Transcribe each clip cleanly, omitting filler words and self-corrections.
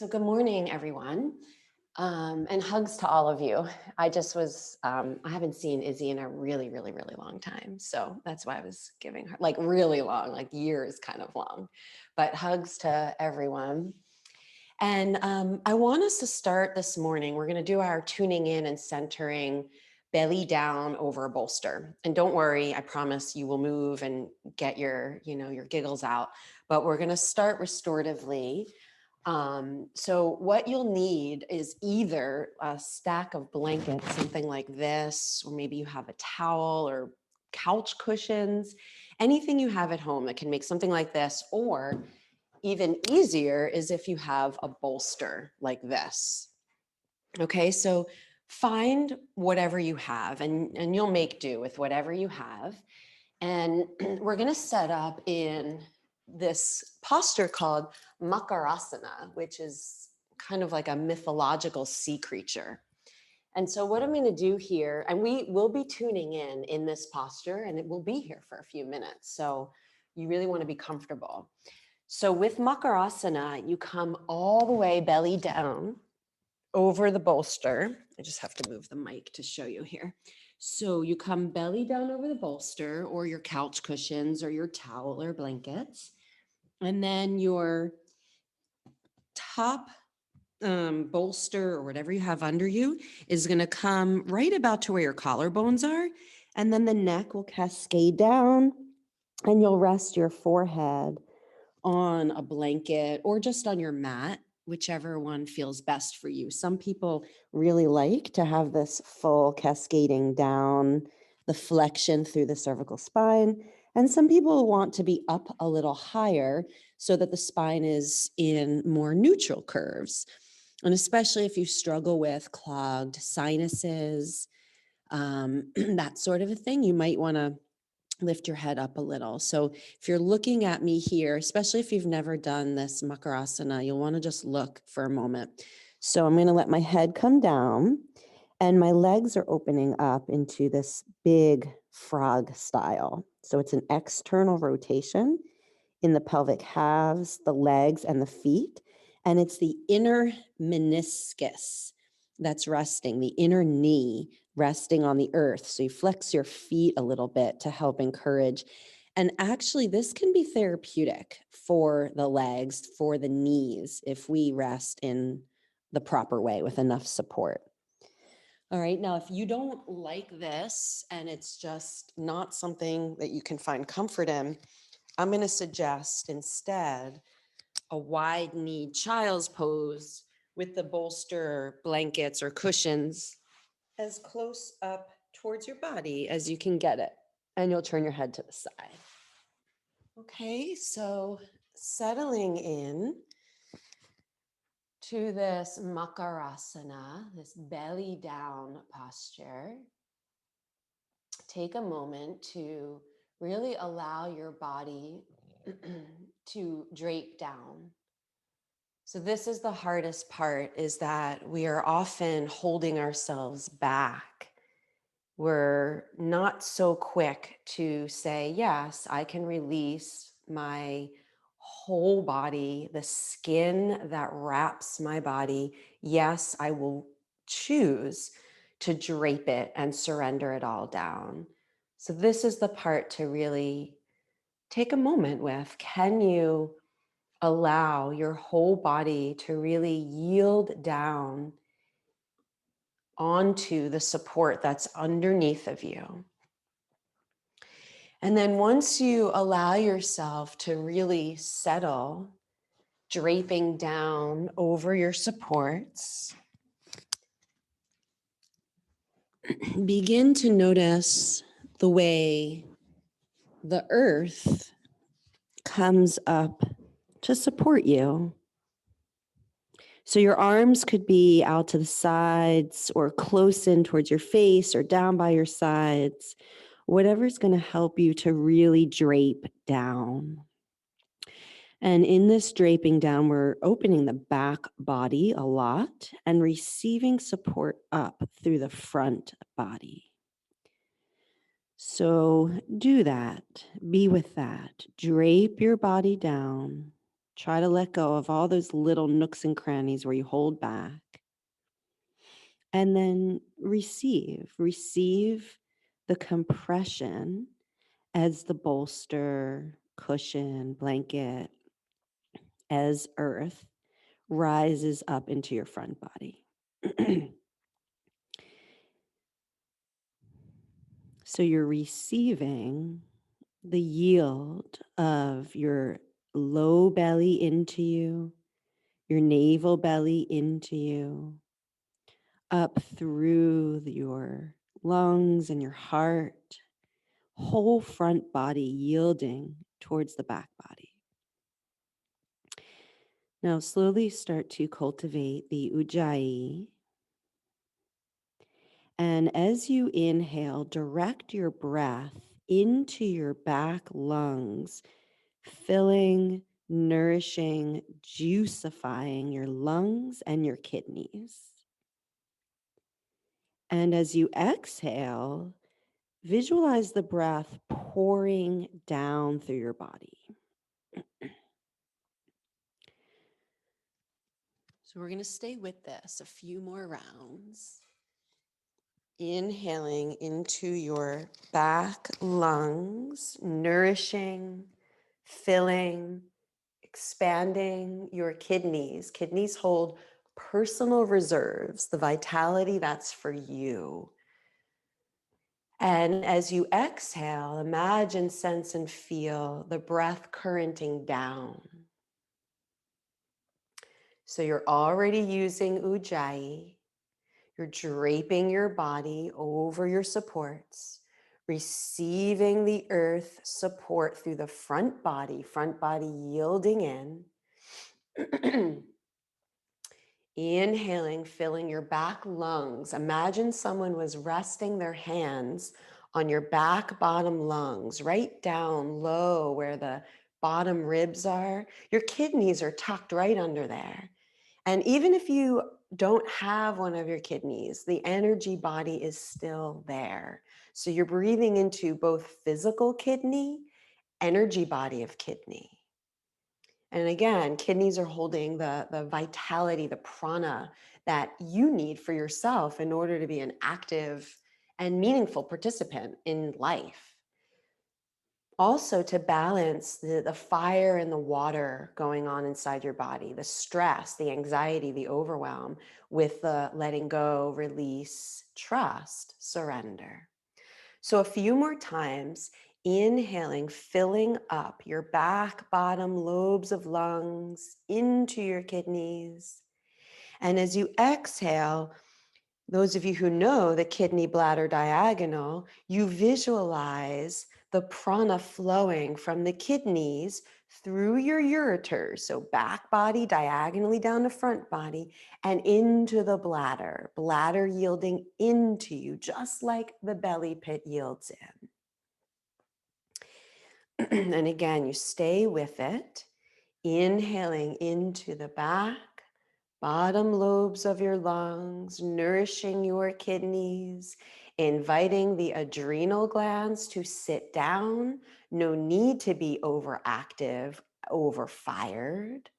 So good morning, everyone, and hugs to all of you. I haven't seen Izzy in a really, really, really long time. So that's why I was giving her like really long, like years kind of long, but hugs to everyone. And I want us to start this morning. We're going to do our tuning in and centering belly down over a bolster. And don't worry, I promise you will move and get your giggles out, but we're going to start restoratively. So what you'll need is either a stack of blankets, something like this, or maybe you have a towel or couch cushions, anything you have at home that can make something like this, or even easier is if you have a bolster like this. Okay, so find whatever you have and you'll make do with whatever you have. And we're going to set up in this posture called Makarasana, which is kind of like a mythological sea creature. And so what I'm going to do here, and we will be tuning in this posture, and it will be here for a few minutes. So you really want to be comfortable. So with Makarasana, you come all the way belly down over the bolster. I just have to move the mic to show you here. So you come belly down over the bolster or your couch cushions or your towel or blankets. And then your top bolster or whatever you have under you is going to come right about to where your collarbones are. And then the neck will cascade down and you'll rest your forehead on a blanket or just on your mat, whichever one feels best for you. Some people really like to have this full cascading down, the flexion through the cervical spine. And some people want to be up a little higher so that the spine is in more neutral curves. And especially if you struggle with clogged sinuses, that sort of a thing, you might want to lift your head up a little. So if you're looking at me here, especially if you've never done this Makarasana, you'll want to just look for a moment. So I'm going to let my head come down and my legs are opening up into this big frog style. So it's an external rotation in the pelvic halves, the legs and the feet. And it's the inner meniscus that's resting, the inner knee resting on the earth. So you flex your feet a little bit to help encourage. And actually, this can be therapeutic for the legs, for the knees, if we rest in the proper way with enough support. All right, now if you don't like this and it's just not something that you can find comfort in, I'm going to suggest instead a wide knee child's pose with the bolster, blankets, or cushions as close up towards your body as you can get it. And you'll turn your head to the side. Okay, so settling in to this Makarasana, this belly down posture. Take a moment to really allow your body to drape down. So this is the hardest part, is that we are often holding ourselves back. We're not so quick to say, yes, I can release my whole body, the skin that wraps my body. Yes, I will choose to drape it and surrender it all down. So this is the part to really take a moment with. Can you allow your whole body to really yield down onto the support that's underneath of you? And then once you allow yourself to really settle, draping down over your supports, begin to notice the way the earth comes up to support you. So your arms could be out to the sides or close in towards your face or down by your sides, whatever's going to help you to really drape down. And in this draping down, we're opening the back body a lot and receiving support up through the front body. So do that. Be with that. Drape your body down. Try to let go of all those little nooks and crannies where you hold back. And then receive the compression as the bolster, cushion, blanket, as earth rises up into your front body. So you're receiving the yield of your low belly into you, your navel belly into you, up through your lungs and your heart, whole front body yielding towards the back body. Now, slowly start to cultivate the ujjayi. And as you inhale, direct your breath into your back lungs, filling, nourishing, juicifying your lungs and your kidneys. And as you exhale, visualize the breath pouring down through your body. So we're going to stay with this a few more rounds. Inhaling into your back lungs, nourishing, filling, expanding your kidneys. Kidneys hold personal reserves, the vitality that's for you. And as you exhale, imagine, sense, and feel the breath currenting down. So you're already using ujjayi. You're draping your body over your supports, receiving the earth support through the front body yielding in. Inhaling, filling your back lungs. Imagine someone was resting their hands on your back bottom lungs, right down low where the bottom ribs are. Your kidneys are tucked right under there. And even if you don't have one of your kidneys, the energy body is still there. So you're breathing into both physical kidney, energy body of kidney. And again, kidneys are holding the vitality, the prana that you need for yourself in order to be an active and meaningful participant in life. Also to balance the fire and the water going on inside your body, the stress, the anxiety, the overwhelm, with the letting go, release, trust, surrender. So a few more times, inhaling, filling up your back, bottom, lobes of lungs into your kidneys. And as you exhale, those of you who know the kidney bladder diagonal, you visualize the prana flowing from the kidneys through your ureters, so back body diagonally down to front body and into the bladder, bladder yielding into you, just like the belly pit yields in. And again, you stay with it, inhaling into the back, bottom lobes of your lungs, nourishing your kidneys, inviting the adrenal glands to sit down. No need to be overactive, overfired.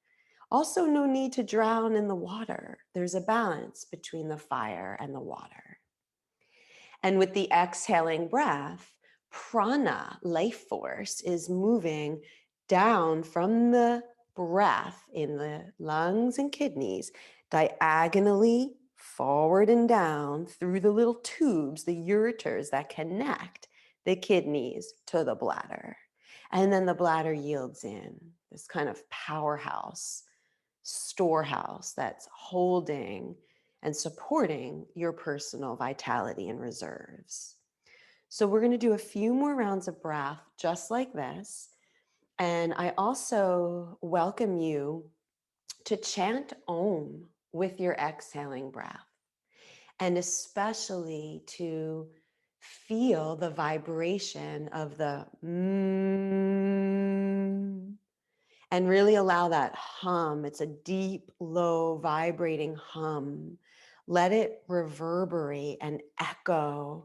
Also, no need to drown in the water. There's a balance between the fire and the water. And with the exhaling breath, prana, life force, is moving down from the breath in the lungs and kidneys, diagonally forward and down through the little tubes, the ureters that connect the kidneys to the bladder. And then the bladder yields in, this kind of powerhouse, storehouse that's holding and supporting your personal vitality and reserves. So we're going to do a few more rounds of breath just like this. And I also welcome you to chant Om with your exhaling breath, and especially to feel the vibration of the and really allow that hum. It's a deep, low, vibrating hum. Let it reverberate and echo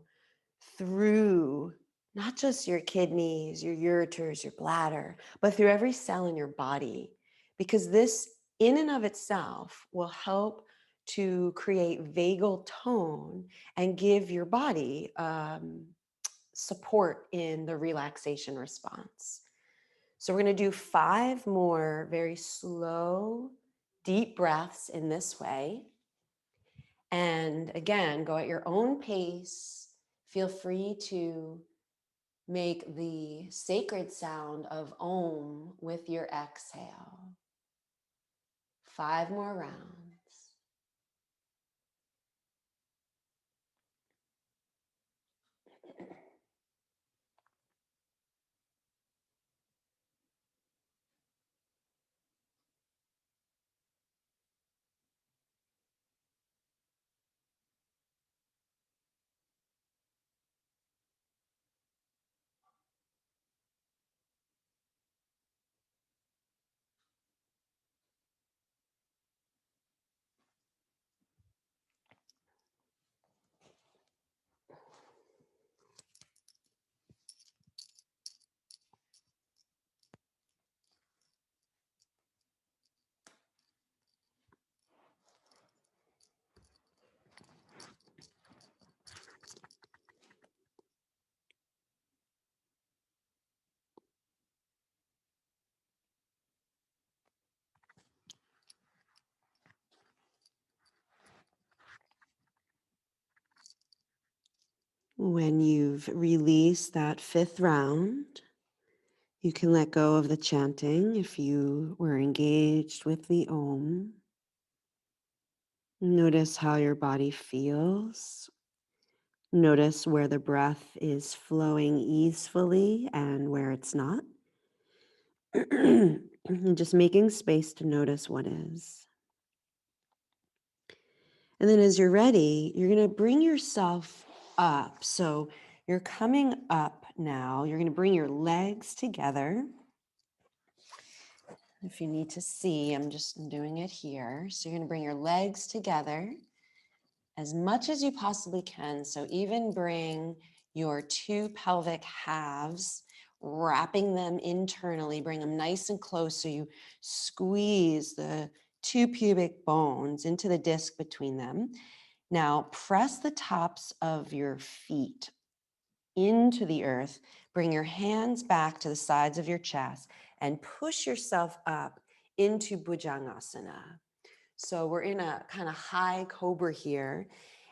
through not just your kidneys, your ureters, your bladder, but through every cell in your body, because this in and of itself will help to create vagal tone and give your body support in the relaxation response. So we're going to do 5 more very slow, deep breaths in this way. And again, go at your own pace. Feel free to make the sacred sound of Om with your exhale. 5 more rounds. When you've released that 5th round, you can let go of the chanting if you were engaged with the Om. Notice how your body feels. Notice where the breath is flowing easefully and where it's not. Just making space to notice what is. And then as you're ready, you're going to bring yourself up. So you're coming up now. You're going to bring your legs together. If you need to see, I'm just doing it here. So you're going to bring your legs together as much as you possibly can. So even bring your 2 pelvic halves, wrapping them internally, bring them nice and close so you squeeze the 2 pubic bones into the disc between them. Now press the tops of your feet into the earth. Bring your hands back to the sides of your chest and push yourself up into Bhujangasana. So we're in a kind of high cobra here.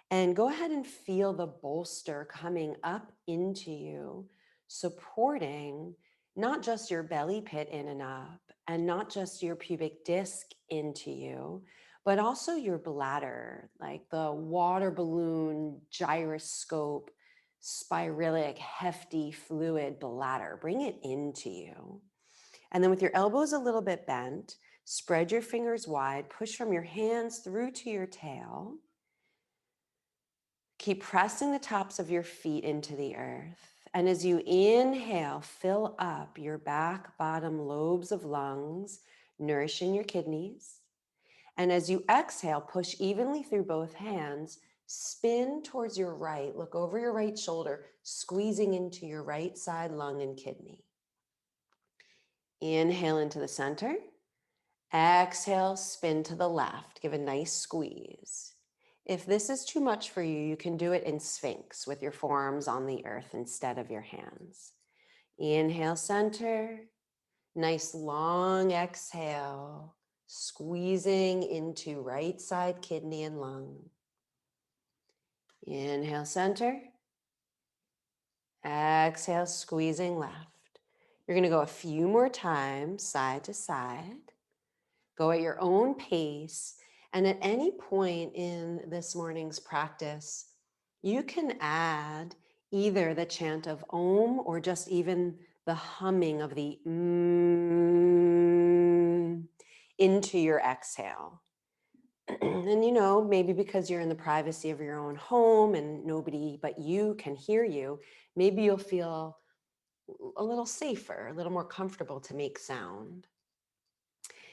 And go ahead and feel the bolster coming up into you, supporting not just your belly pit in and up, and not just your pubic disc into you, but also your bladder, like the water balloon, gyroscope, spiralic, hefty fluid bladder. Bring it into you. And then with your elbows a little bit bent, spread your fingers wide, push from your hands through to your tail. Keep pressing the tops of your feet into the earth. And as you inhale, fill up your back bottom lobes of lungs, nourishing your kidneys. And as you exhale, push evenly through both hands, spin towards your right, look over your right shoulder, squeezing into your right side lung and kidney. Inhale into the center. Exhale, spin to the left. Give a nice squeeze. If this is too much for you, you can do it in Sphinx with your forearms on the earth instead of your hands. Inhale, center. Nice long exhale, squeezing into right side kidney and lung. Inhale, center. Exhale, squeezing left. You're going to go a few more times, side to side. Go at your own pace. And at any point in this morning's practice, you can add either the chant of Om or just even the humming of the into your exhale. And maybe because you're in the privacy of your own home and nobody but you can hear you, maybe you'll feel a little safer, a little more comfortable to make sound.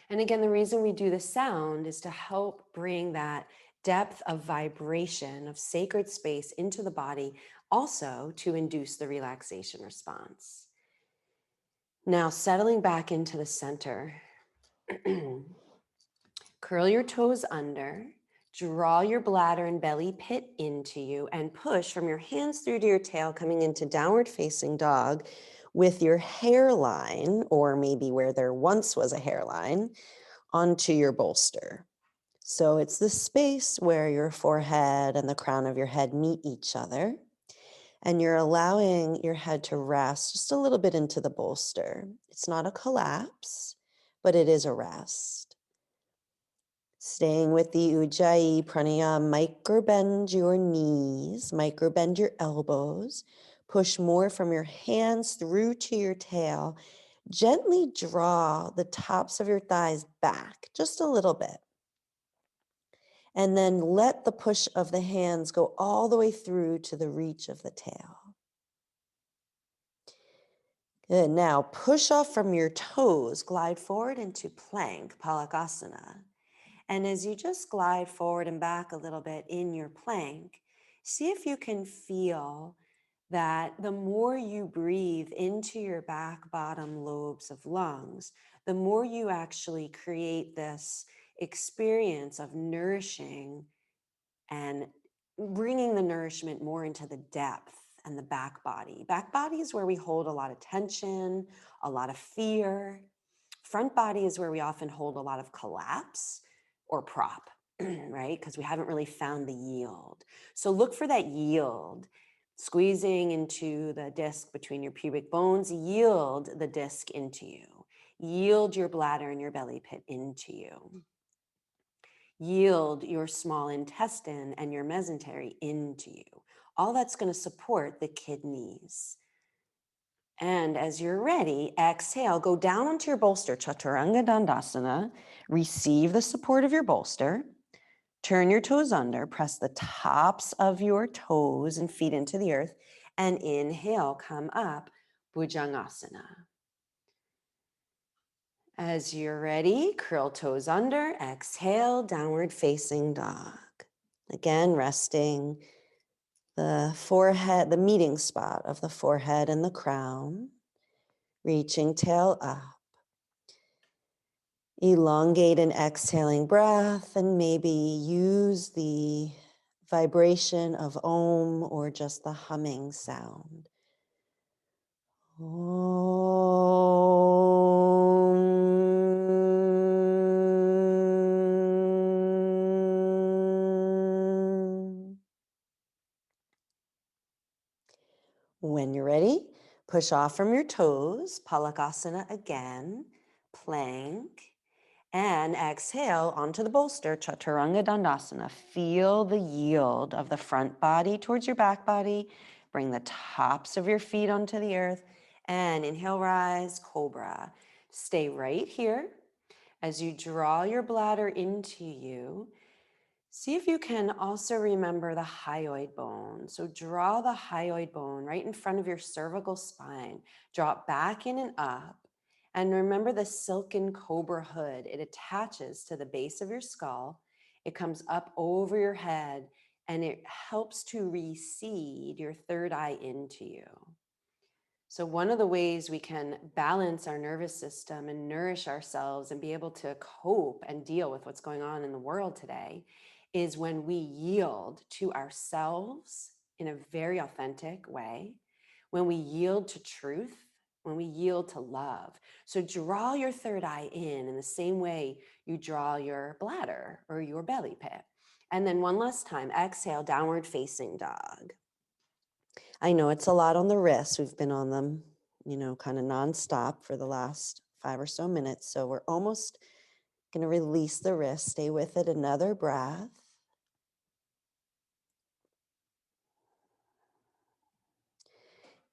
And again, the reason we do the sound is to help bring that depth of vibration, of sacred space into the body, also to induce the relaxation response. Now, settling back into the center, Curl your toes under, draw your bladder and belly pit into you, and push from your hands through to your tail, coming into downward facing dog with your hairline, or maybe where there once was a hairline, onto your bolster. So it's the space where your forehead and the crown of your head meet each other. And you're allowing your head to rest just a little bit into the bolster. It's not a collapse, but it is a rest. Staying with the Ujjayi Pranayama, microbend your knees, microbend your elbows, push more from your hands through to your tail. Gently draw the tops of your thighs back just a little bit. And then let the push of the hands go all the way through to the reach of the tail. Good. Now push off from your toes, glide forward into plank, Palakasana. And as you just glide forward and back a little bit in your plank, see if you can feel that the more you breathe into your back bottom lobes of lungs, the more you actually create this experience of nourishing and bringing the nourishment more into the depth and the back body. Back body is where we hold a lot of tension, a lot of fear. Front body is where we often hold a lot of collapse or prop, right? Because we haven't really found the yield. So look for that yield. Squeezing into the disc between your pubic bones, yield the disc into you. Yield your bladder and your belly pit into you. Yield your small intestine and your mesentery into you. All that's going to support the kidneys. And as you're ready, exhale, go down onto your bolster, Chaturanga Dandasana. Receive the support of your bolster. Turn your toes under, press the tops of your toes and feet into the earth, and inhale, come up, Bhujangasana. As you're ready, curl toes under, exhale, downward facing dog. Again, resting the forehead, the meeting spot of the forehead and the crown, reaching tail up. Elongate an exhaling breath and maybe use the vibration of Om or just the humming sound. Om. When you're ready, push off from your toes, Palakasana again, plank, and exhale onto the bolster, Chaturanga Dandasana. Feel the yield of the front body towards your back body. Bring the tops of your feet onto the earth, and inhale, rise, Cobra. Stay right here. As you draw your bladder into you, see if you can also remember the hyoid bone. So draw the hyoid bone right in front of your cervical spine. Draw it back in and up. And remember the silken cobra hood. It attaches to the base of your skull. It comes up over your head and it helps to reseed your third eye into you. So one of the ways we can balance our nervous system and nourish ourselves and be able to cope and deal with what's going on in the world today is when we yield to ourselves in a very authentic way, when we yield to truth, when we yield to love. So draw your third eye in the same way you draw your bladder or your belly pit. And then one last time, exhale, downward facing dog. I know it's a lot on the wrists. We've been on them, kind of nonstop for the last 5 or so minutes. So we're almost going to release the wrist. Stay with it. Another breath.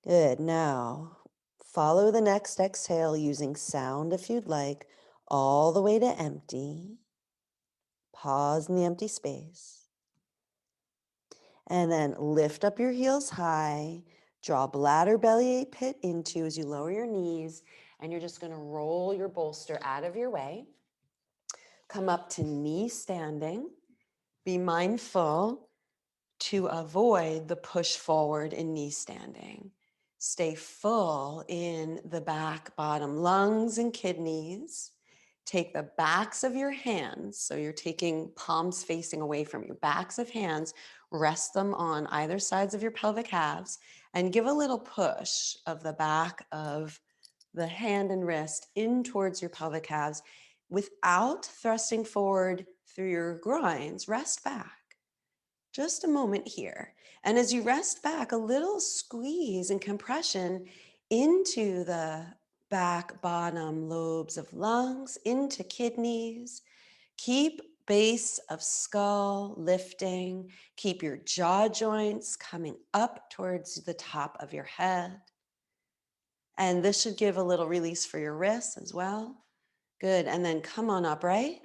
Good. Now, follow the next exhale using sound if you'd like, all the way to empty. Pause in the empty space. And then lift up your heels high. Draw bladder belly pit into as you lower your knees. And you're just going to roll your bolster out of your way. Come up to knee standing. Be mindful to avoid the push forward in knee standing. Stay full in the back, bottom, lungs and kidneys. take the backs of your hands, so you're taking palms facing away from you, backs of hands, rest them on either sides of your pelvic halves, and give a little push of the back of the hand and wrist in towards your pelvic halves without thrusting forward through your groins. Rest back. Just a moment here. And as you rest back, a little squeeze and compression into the back bottom lobes of lungs, into kidneys. Keep base of skull lifting. Keep your jaw joints coming up towards the top of your head. And this should give a little release for your wrists as well. Good. And then come on upright.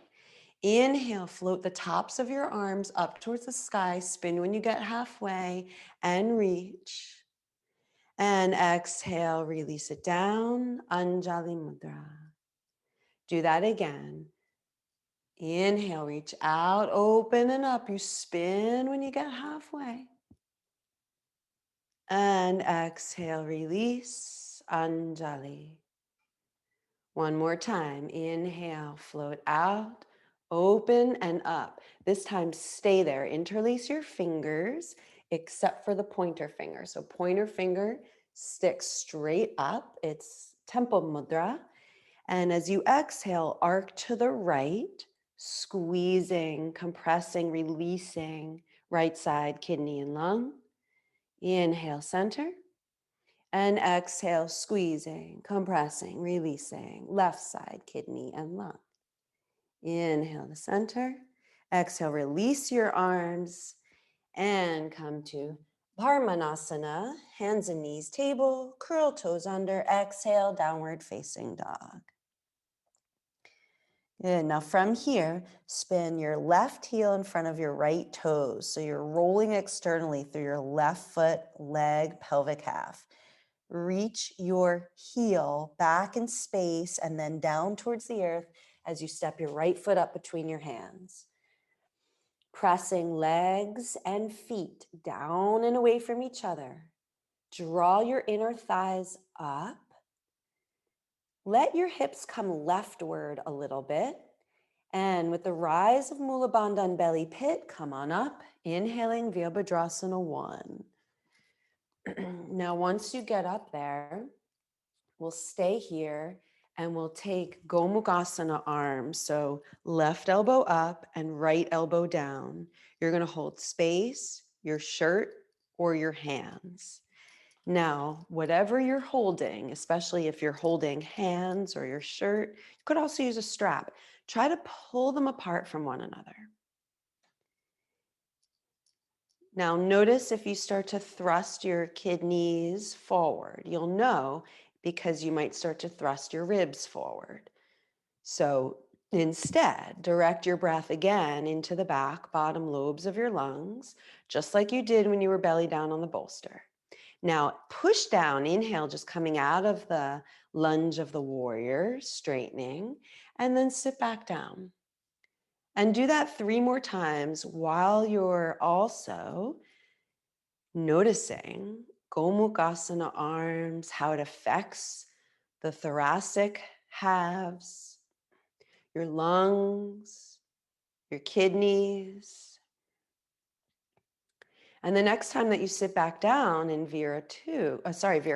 Inhale, float the tops of your arms up towards the sky. Spin when you get halfway and reach. And exhale, release it down. Anjali Mudra. Do that again. Inhale, reach out, open and up. You spin when you get halfway. And exhale, release. Anjali. One more time. Inhale, float out, open and up. This time, stay there. Interlace your fingers, except for the pointer finger. So pointer finger sticks straight up. It's Temple Mudra. And as you exhale, arc to the right, squeezing, compressing, releasing right side kidney and lung. Inhale, center. And exhale, squeezing, compressing, releasing, left side, kidney and lung. Inhale to center. Exhale, release your arms and come to Parmanasana, hands and knees table, curl toes under, exhale, downward facing dog. Good. Now from here, spin your left heel in front of your right toes. So you're rolling externally through your left foot, leg, pelvic half. Reach your heel back in space and then down towards the earth as you step your right foot up between your hands. Pressing legs and feet down and away from each other. Draw your inner thighs up. Let your hips come leftward a little bit. And with the rise of Mula Bandha and belly pit, come on up. Inhaling Virabhadrasana 1. Now, once you get up there, we'll stay here and we'll take Gomukhasana arms. So left elbow up and right elbow down. You're going to hold space, your shirt, or your hands. Now, whatever you're holding, especially if you're holding hands or your shirt, you could also use a strap. Try to pull them apart from one another. Now, notice if you start to thrust your kidneys forward, you'll know because you might start to thrust your ribs forward. So instead, direct your breath again into the back bottom lobes of your lungs, just like you did when you were belly down on the bolster. Now, push down, inhale, just coming out of the lunge of the warrior, straightening, and then sit back down. And do that 3 more times while you're also noticing Gomukhasana arms, how it affects the thoracic halves, your lungs, your kidneys. And the next time that you sit back down in Vira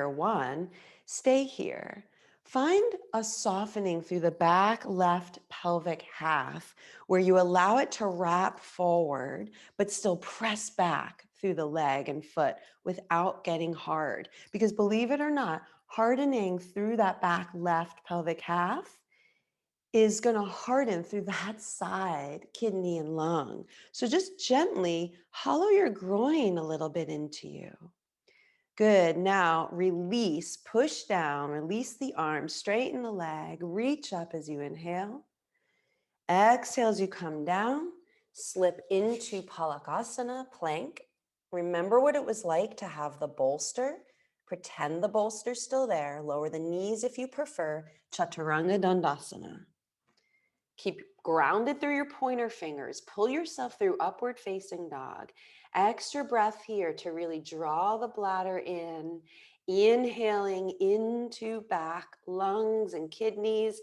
1, stay here. Find a softening through the back left pelvic half where you allow it to wrap forward, but still press back through the leg and foot without getting hard. Because believe it or not, hardening through that back left pelvic half is going to harden through that side, kidney and lung. So just gently hollow your groin a little bit into you. Good. Now release, push down, release the arm, straighten the leg, reach up as you inhale. Exhale as you come down, slip into Palakasana, plank. Remember what it was like to have the bolster. Pretend the bolster's still there. Lower the knees if you prefer. Chaturanga Dandasana. Keep grounded through your pointer fingers. Pull yourself through upward facing dog. Extra breath here to really draw the bladder in. Inhaling into back lungs and kidneys.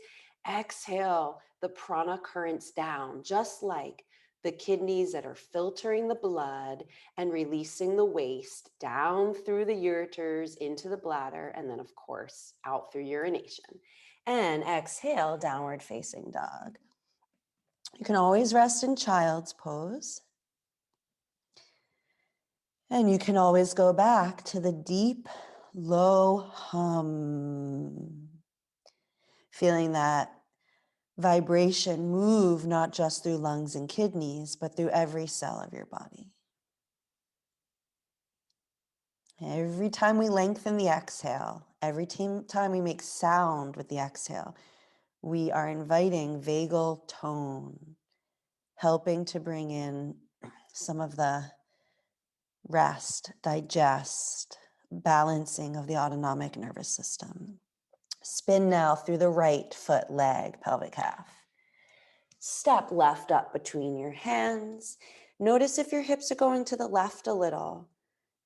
Exhale, the prana currents down, just like the kidneys that are filtering the blood and releasing the waste down through the ureters into the bladder, and then, of course, out through urination. And exhale, downward facing dog. You can always rest in child's pose. And you can always go back to the deep, low hum. Feeling that vibration move not just through lungs and kidneys, but through every cell of your body. Every time we lengthen the exhale, every time we make sound with the exhale, we are inviting vagal tone, helping to bring in some of the rest, digest, balancing of the autonomic nervous system. Spin now through the right foot, leg, pelvic half. Step left up between your hands. Notice if your hips are going to the left a little,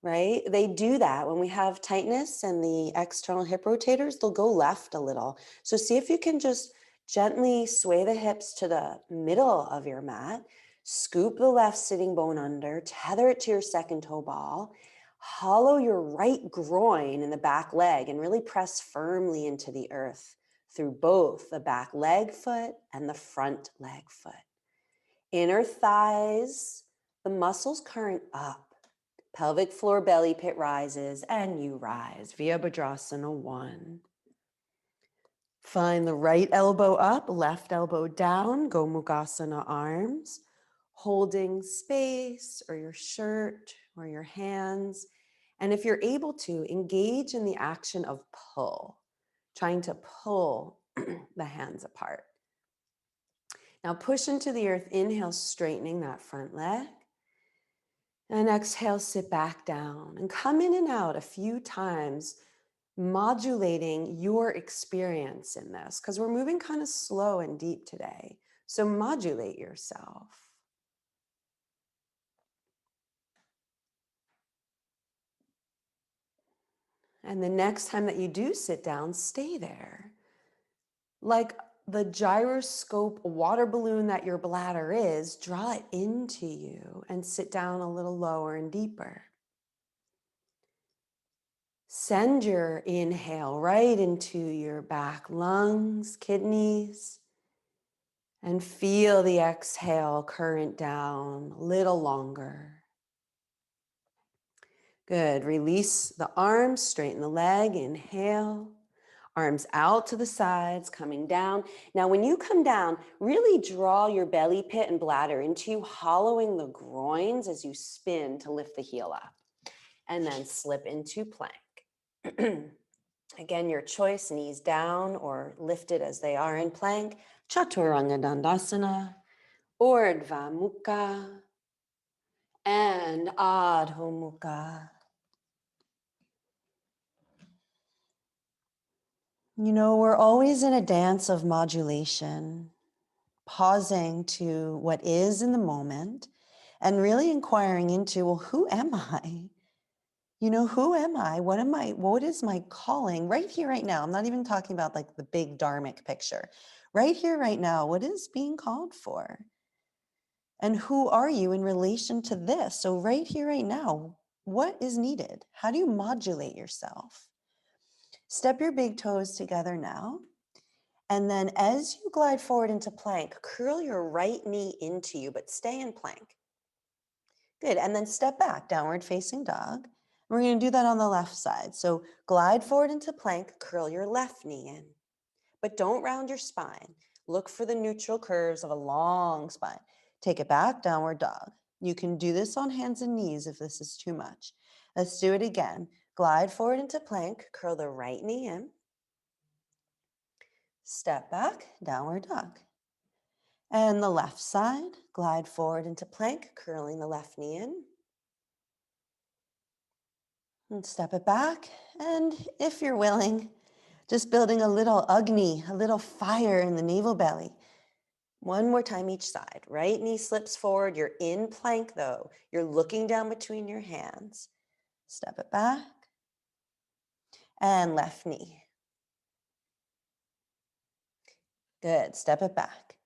right? They do that when we have tightness and the external hip rotators, they'll go left a little. So see if you can just gently sway the hips to the middle of your mat. Scoop the left sitting bone under, tether it to your second toe ball, hollow your right groin in the back leg and really press firmly into the earth through both the back leg foot and the front leg foot. Inner thighs, the muscles current up. Pelvic floor belly pit rises and you rise. Virabhadrasana 1. Find the right elbow up, left elbow down, Gomukhasana arms, holding space or your shirt or your hands. And if you're able to, engage in the action of pull, trying to pull the hands apart. Now push into the earth, inhale, straightening that front leg. And exhale, sit back down and come in and out a few times, modulating your experience in this, because we're moving kind of slow and deep today. So modulate yourself. And the next time that you do sit down, stay there. Like the gyroscope water balloon that your bladder is, draw it into you and sit down a little lower and deeper. Send your inhale right into your back lungs, kidneys, and feel the exhale current down a little longer. Good. Release the arms, straighten the leg, inhale. Arms out to the sides, coming down. Now, when you come down, really draw your belly pit and bladder into you, hollowing the groins as you spin to lift the heel up. And then slip into plank. Again, your choice, knees down or lifted as they are in plank, Chaturanga Dandasana, Urdhva Mukha, and Adho Mukha. You know, we're always in a dance of modulation, pausing to what is in the moment and really inquiring into, well, who am I? You know, who am I? What am I? What is my calling right here, right now? I'm not even talking about like the big dharmic picture. Right here, right now, what is being called for? And who are you in relation to this? So right here, right now, what is needed? How do you modulate yourself? Step your big toes together now. And then as you glide forward into plank, curl your right knee into you, but stay in plank. Good. And then step back, downward facing dog. We're going to do that on the left side. So glide forward into plank, curl your left knee in, but don't round your spine. Look for the neutral curves of a long spine. Take it back, downward dog. You can do this on hands and knees if this is too much. Let's do it again. Glide forward into plank, curl the right knee in. Step back, downward dog. And the left side, glide forward into plank, curling the left knee in. And step it back. And if you're willing, just building a little Agni, a little fire in the navel belly. One more time each side. Right knee slips forward. You're in plank though. You're looking down between your hands. Step it back. And left knee. Good. Step it back.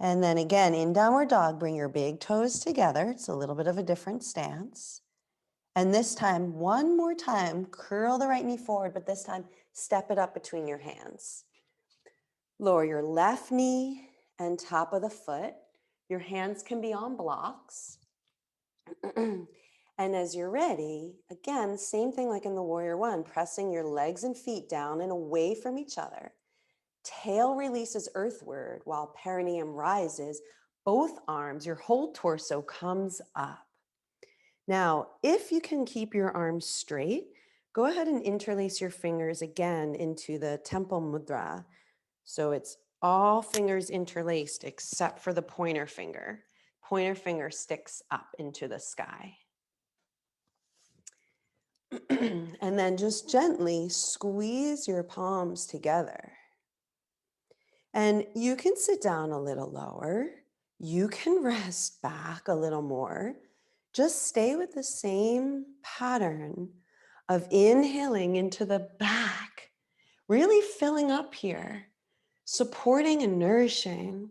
And then again, in downward dog, bring your big toes together. It's a little bit of a different stance. And this time, one more time, curl the right knee forward, but this time, step it up between your hands. Lower your left knee and top of the foot. Your hands can be on blocks. And as you're ready, again, same thing like in the Warrior One, pressing your legs and feet down and away from each other. Tail releases earthward while perineum rises. Both arms, your whole torso comes up. Now, if you can keep your arms straight, go ahead and interlace your fingers again into the temple mudra. So it's all fingers interlaced except for the pointer finger. Pointer finger sticks up into the sky. And then just gently squeeze your palms together. And you can sit down a little lower. You can rest back a little more. Just stay with the same pattern of inhaling into the back, really filling up here, supporting and nourishing,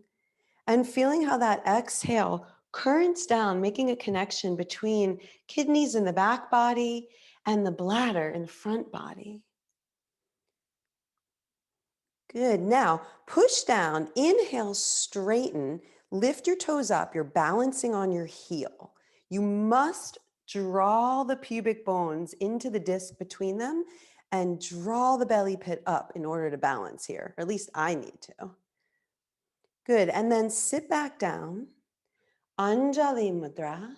and feeling how that exhale currents down, making a connection between kidneys in the back body and the bladder in the front body. Good. Now push down, inhale, straighten, lift your toes up. You're balancing on your heel. You must draw the pubic bones into the disc between them and draw the belly pit up in order to balance here. Or at least I need to. Good. And then sit back down. Anjali Mudra.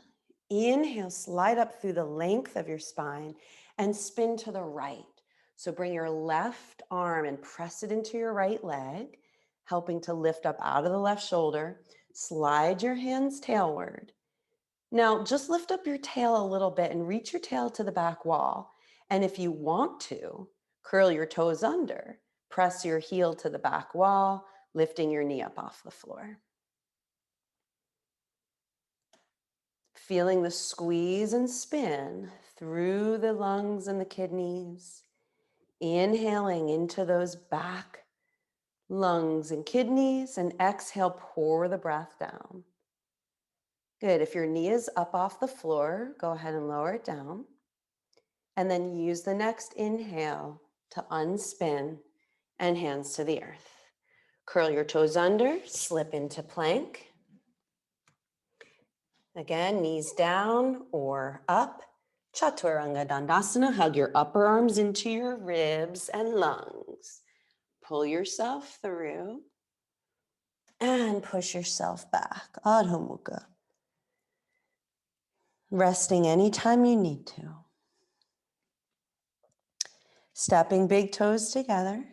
Inhale, slide up through the length of your spine and spin to the right. So bring your left arm and press it into your right leg, helping to lift up out of the left shoulder. Slide your hands tailward. Now just lift up your tail a little bit and reach your tail to the back wall. And if you want to, curl your toes under. Press your heel to the back wall, lifting your knee up off the floor. Feeling the squeeze and spin through the lungs and the kidneys. Inhaling into those back lungs and kidneys, and exhale, pour the breath down. Good. If your knee is up off the floor, go ahead and lower it down. And then use the next inhale to unspin and hands to the earth. Curl your toes under, slip into plank. Again, knees down or up. Chaturanga Dandasana, hug your upper arms into your ribs and lungs. Pull yourself through and push yourself back. Adho Mukha. Resting anytime you need to. Stepping big toes together.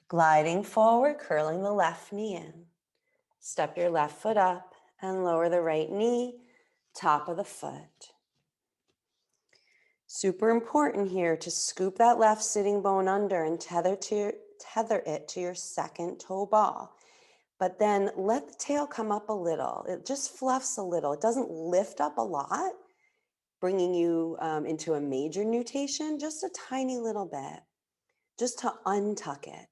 Gliding forward, curling the left knee in. Step your left foot up and lower the right knee, top of the foot. Super important here to scoop that left sitting bone under and tether it to your second toe ball. But then let the tail come up a little. It just fluffs a little. It doesn't lift up a lot, bringing you into a major nutation, just a tiny little bit, just to untuck it.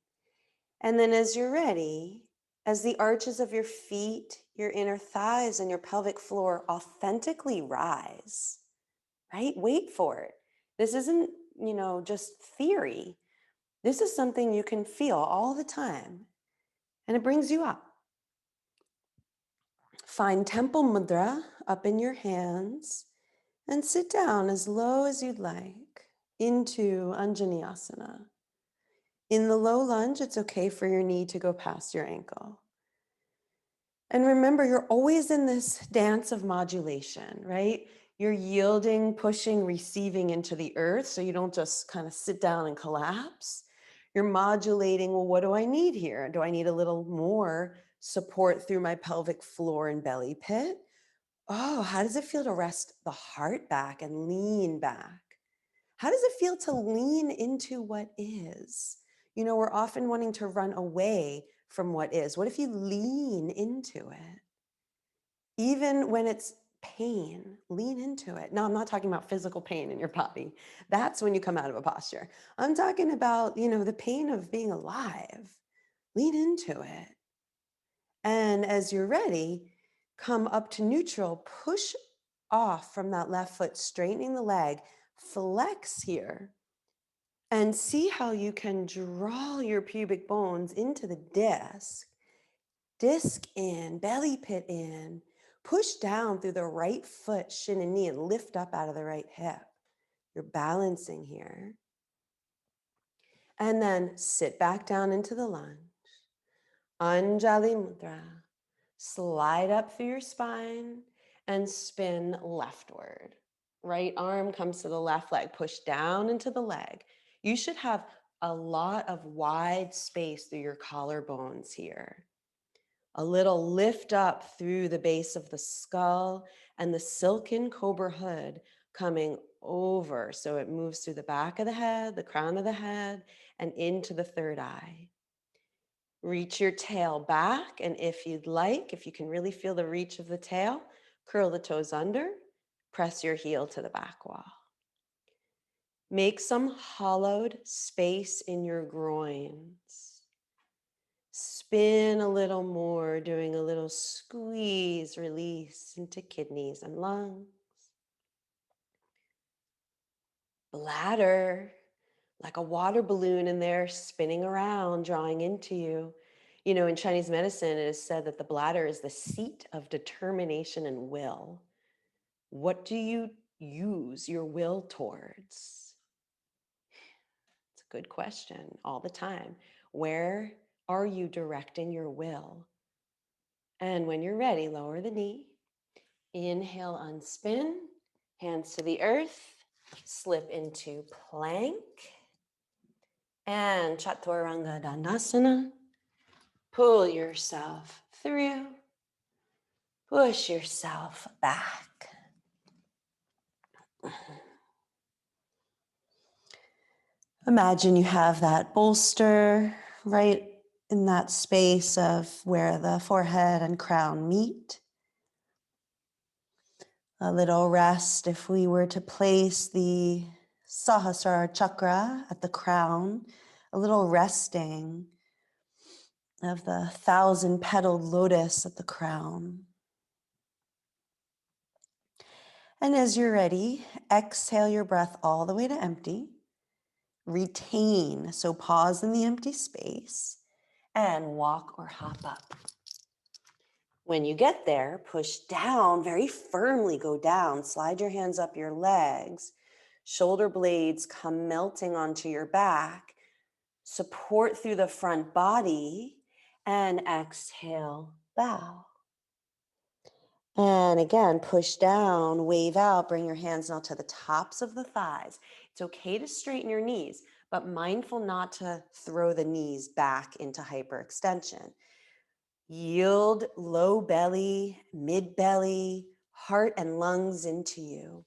And then as you're ready, as the arches of your feet, your inner thighs, and your pelvic floor authentically rise, right? Wait for it. This isn't, just theory. This is something you can feel all the time, and it brings you up. Find temple mudra up in your hands and sit down as low as you'd like into Anjaneyasana. In the low lunge, it's okay for your knee to go past your ankle. And remember, you're always in this dance of modulation, right? You're yielding, pushing, receiving into the earth, so you don't just kind of sit down and collapse. You're modulating, well, what do I need here? Do I need a little more support through my pelvic floor and belly pit? Oh, how does it feel to rest the heart back and lean back? How does it feel to lean into what is? We're often wanting to run away from what is. What if you lean into it? Even when it's pain, lean into it. Now, I'm not talking about physical pain in your body. That's when you come out of a posture. I'm talking about, the pain of being alive. Lean into it And as you're ready, come up to neutral, push off from that left foot, straightening the leg, flex here, and see how you can draw your pubic bones into the disc in, belly pit in, push down through the right foot, shin and knee, and lift up out of the right hip. You're balancing here. And then sit back down into the lunge. Anjali Mudra. Slide up through your spine and spin leftward. Right arm comes to the left leg. Push down into the leg. You should have a lot of wide space through your collarbones here. A little lift up through the base of the skull and the silken cobra hood coming over. So it moves through the back of the head, the crown of the head, and into the third eye. Reach your tail back, and if you'd like, if you can really feel the reach of the tail, curl the toes under, press your heel to the back wall. Make some hollowed space in your groins. Spin a little more, doing a little squeeze, release into kidneys and lungs. Bladder, like a water balloon in there, spinning around, drawing into you. You know, in Chinese medicine, it is said that the bladder is the seat of determination and will. What do you use your will towards? It's a good question all the time. Where are you directing your will? And when you're ready, lower the knee. Inhale, unspin, hands to the earth, slip into plank. And Chaturanga Dandasana. Pull yourself through. Push yourself back. Imagine you have that bolster right in that space of where the forehead and crown meet. A little rest if we were to place the Sahasrara chakra at the crown, a little resting of the 1,000-petaled lotus at the crown. And as you're ready, exhale your breath all the way to empty. Retain, so pause in the empty space and walk or hop up. When you get there, push down, very firmly go down. Slide your hands up your legs. Shoulder blades come melting onto your back. Support through the front body and exhale, bow. And again, push down, wave out, bring your hands now to the tops of the thighs. It's okay to straighten your knees, but mindful not to throw the knees back into hyperextension. Yield low belly, mid belly, heart and lungs into you.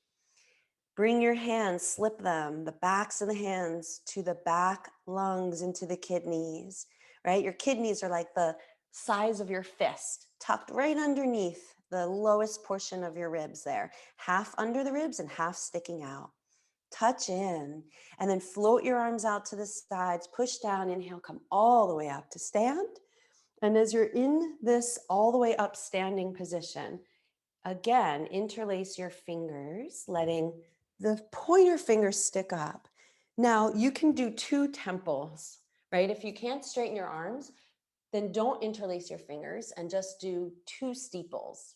Bring your hands, slip them, the backs of the hands to the back lungs into the kidneys, right? Your kidneys are like the size of your fist, tucked right underneath the lowest portion of your ribs there, half under the ribs and half sticking out. Touch in and then float your arms out to the sides, push down, inhale, come all the way up to stand. And as you're in this all the way up standing position, again, interlace your fingers, letting the pointer fingers stick up. Now you can do two temples, right? If you can't straighten your arms, then don't interlace your fingers and just do two steeples.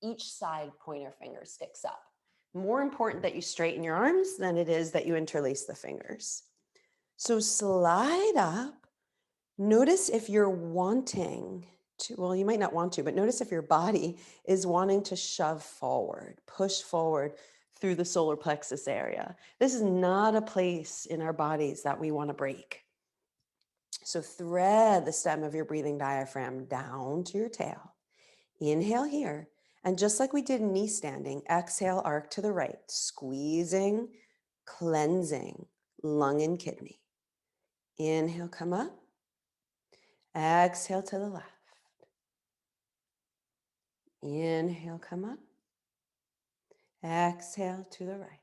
Each side pointer finger sticks up. More important that you straighten your arms than it is that you interlace the fingers. So slide up. Notice if you're wanting to, well, you might not want to, but notice if your body is wanting to shove forward, push forward through the solar plexus area. This is not a place in our bodies that we want to break. So thread the stem of your breathing diaphragm down to your tail. Inhale here. And just like we did in knee standing, exhale, arc to the right, squeezing, cleansing, lung and kidney. Inhale, come up. Exhale to the left. Inhale, come up. Exhale to the right.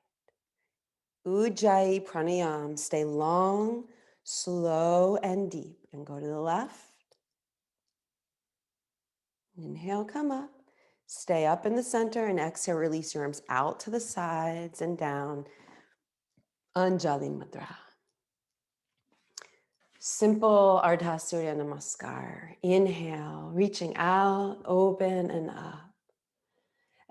Ujjayi pranayam. Stay long, slow, and deep. And go to the left. Inhale, come up. Stay up in the center and exhale, release your arms out to the sides and down. Anjali Mudra. Simple Ardha Surya Namaskar. Inhale, reaching out, open and up.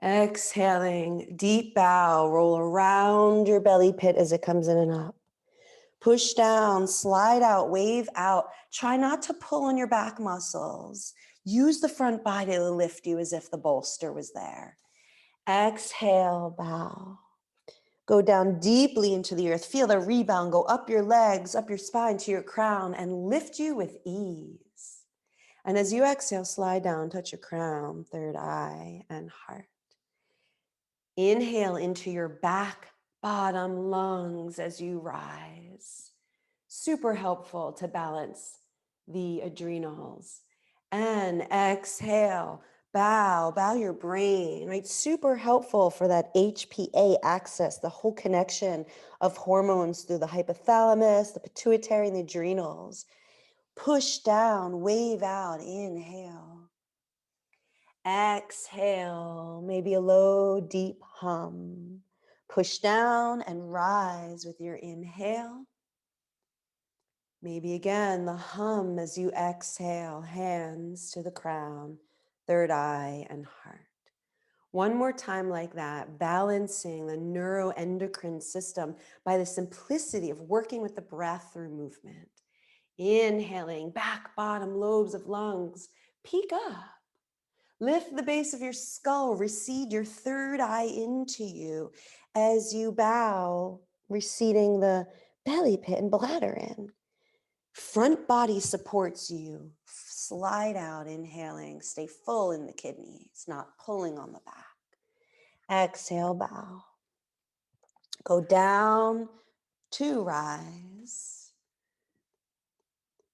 Exhaling, deep bow, roll around your belly pit as it comes in and up. Push down, slide out, wave out. Try not to pull on your back muscles. Use the front body to lift you as if the bolster was there. Exhale, bow. Go down deeply into the earth. Feel the rebound. Go up your legs, up your spine to your crown and lift you with ease. And as you exhale, slide down, touch your crown, third eye, and heart. Inhale into your back, bottom, lungs as you rise. Super helpful to balance the adrenals. And exhale, bow your brain, right? Super helpful for that HPA axis, the whole connection of hormones through the hypothalamus, the pituitary, and the adrenals. Push down, wave out, inhale. Exhale, maybe a low, deep hum. Push down and rise with your inhale. Maybe again, the hum as you exhale, hands to the crown, third eye and heart. One more time like that, balancing the neuroendocrine system by the simplicity of working with the breath through movement. Inhaling, back, bottom, lobes of lungs, peek up. Lift the base of your skull, recede your third eye into you as you bow, receding the belly pit and bladder in. Front body supports you. Slide out, inhaling. Stay full in the kidneys, not pulling on the back. Exhale, bow. Go down to rise.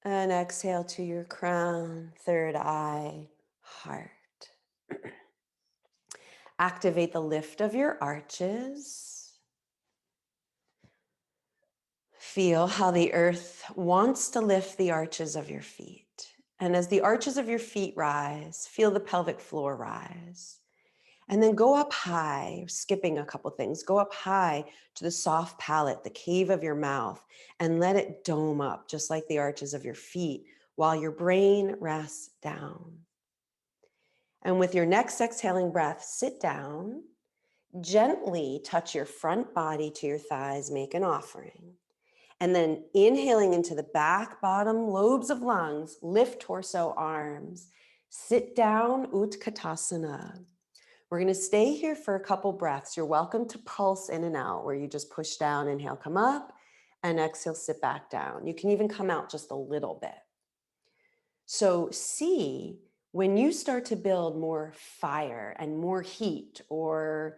And exhale to your crown, third eye, heart. Activate the lift of your arches. Feel how the earth wants to lift the arches of your feet. And as the arches of your feet rise, feel the pelvic floor rise. And then go up high, skipping a couple things. Go up high to the soft palate, the cave of your mouth, and let it dome up, just like the arches of your feet, while your brain rests down. And with your next exhaling breath, sit down. Gently touch your front body to your thighs, make an offering. And then inhaling into the back, bottom, lobes of lungs, lift torso, arms. Sit down, Utkatasana. We're going to stay here for a couple breaths. You're welcome to pulse in and out, where you just push down, inhale, come up, and exhale, sit back down. You can even come out just a little bit. So see, when you start to build more fire and more heat, or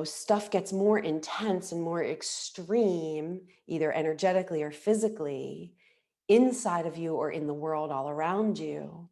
stuff gets more intense and more extreme, either energetically or physically, inside of you or in the world all around you,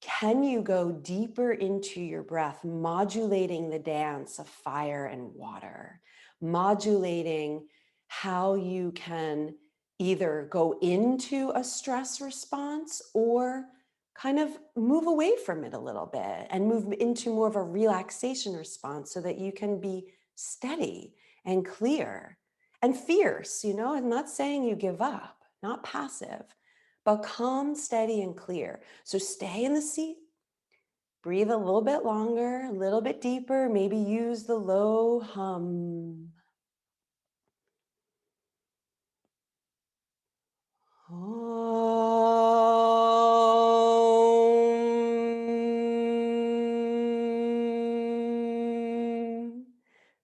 can you go deeper into your breath, modulating the dance of fire and water, modulating how you can either go into a stress response or kind of move away from it a little bit and move into more of a relaxation response so that you can be steady and clear and fierce. I'm not saying you give up, not passive, but calm, steady, and clear. So stay in the seat, breathe a little bit longer, a little bit deeper, maybe use the low hum.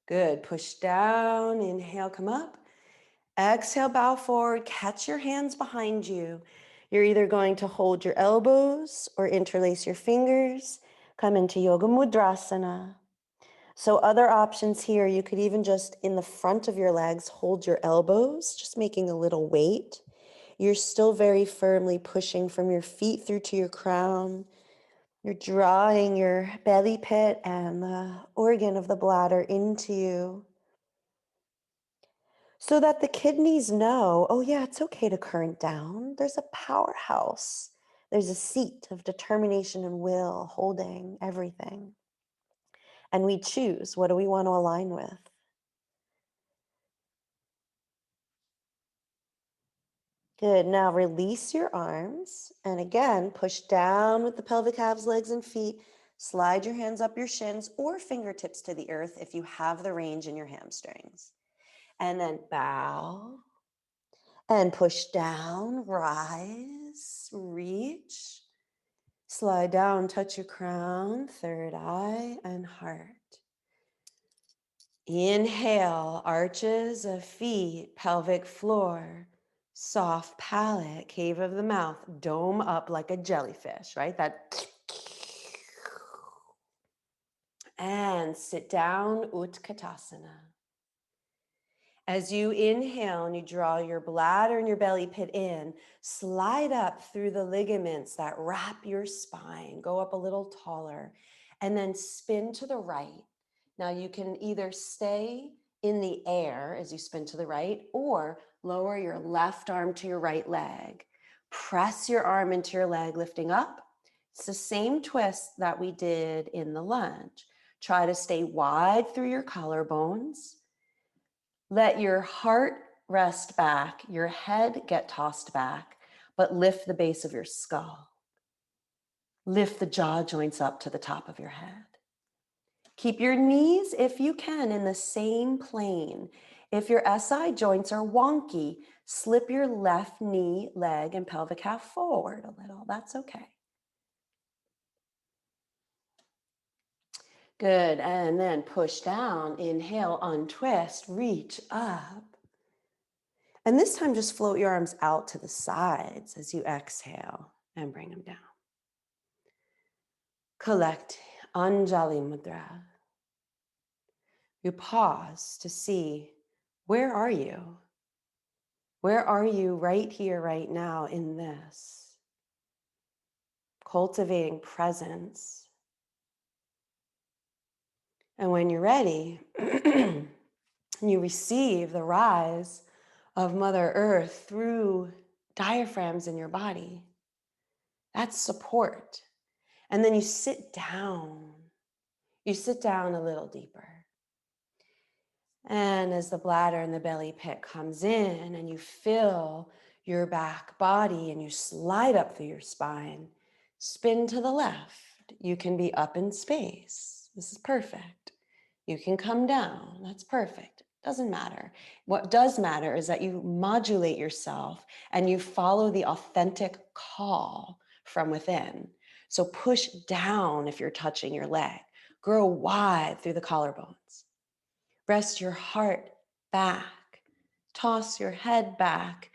Good, push down, inhale, come up. Exhale, bow forward, catch your hands behind you. You're either going to hold your elbows or interlace your fingers. Come into Yoga Mudrasana. So other options here, you could even just in the front of your legs, hold your elbows, just making a little weight. You're still very firmly pushing from your feet through to your crown. You're drawing your belly pit and the organ of the bladder into you, so that the kidneys know, oh yeah, it's okay to current down. There's a powerhouse There's a seat of determination and will holding everything. And we choose, what do we want to align with? Good. Now release your arms. And again, push down with the pelvic halves, legs, and feet. Slide your hands up your shins or fingertips to the earth if you have the range in your hamstrings. And then bow and push down, rise, reach. Slide down, touch your crown, third eye, and heart. Inhale, arches of feet, pelvic floor, soft palate, cave of the mouth, dome up like a jellyfish, right? That. And sit down, Utkatasana. As you inhale and you draw your bladder and your belly pit in, slide up through the ligaments that wrap your spine, go up a little taller, and then spin to the right. Now you can either stay in the air as you spin to the right or lower your left arm to your right leg. Press your arm into your leg, lifting up. It's the same twist that we did in the lunge. Try to stay wide through your collarbones. Let your heart rest back, your head get tossed back, but lift the base of your skull. Lift the jaw joints up to the top of your head. Keep your knees, if you can, in the same plane. If your SI joints are wonky, slip your left knee, leg, and pelvic half forward a little. That's okay. Good. And then push down. Inhale, untwist, reach up. And this time, just float your arms out to the sides as you exhale and bring them down. Collect Anjali Mudra. You pause to see, where are you? Where are you right here, right now in this? Cultivating presence. And when you're ready, you receive the rise of Mother Earth through diaphragms in your body. That's support. And then you sit down. You sit down a little deeper. And as the bladder and the belly pit comes in and you fill your back body and you slide up through your spine, spin to the left. You can be up in space. This is perfect. You can come down. That's perfect. Doesn't matter. What does matter is that you modulate yourself and you follow the authentic call from within. So push down if you're touching your leg. Grow wide through the collarbones. Rest your heart back. Toss your head back.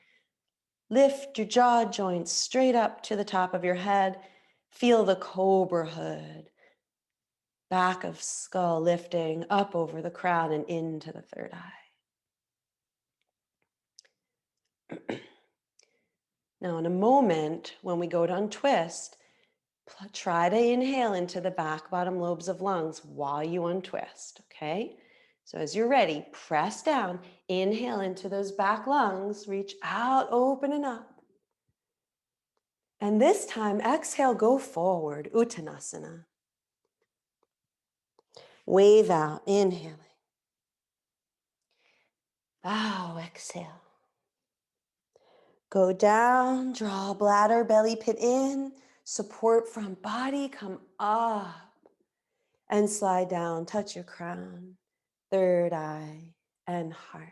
Lift your jaw joints straight up to the top of your head. Feel the cobra hood. Back of skull lifting up over the crown and into the third eye. Now, in a moment, when we go to untwist, try to inhale into the back bottom lobes of lungs while you untwist, okay? So as you're ready, press down, inhale into those back lungs, reach out, open and up. And this time, exhale, go forward, Uttanasana. Wave out, inhaling. Bow, exhale. Go down, draw bladder, belly pit in, support from body, come up. And slide down, touch your crown, third eye, and heart.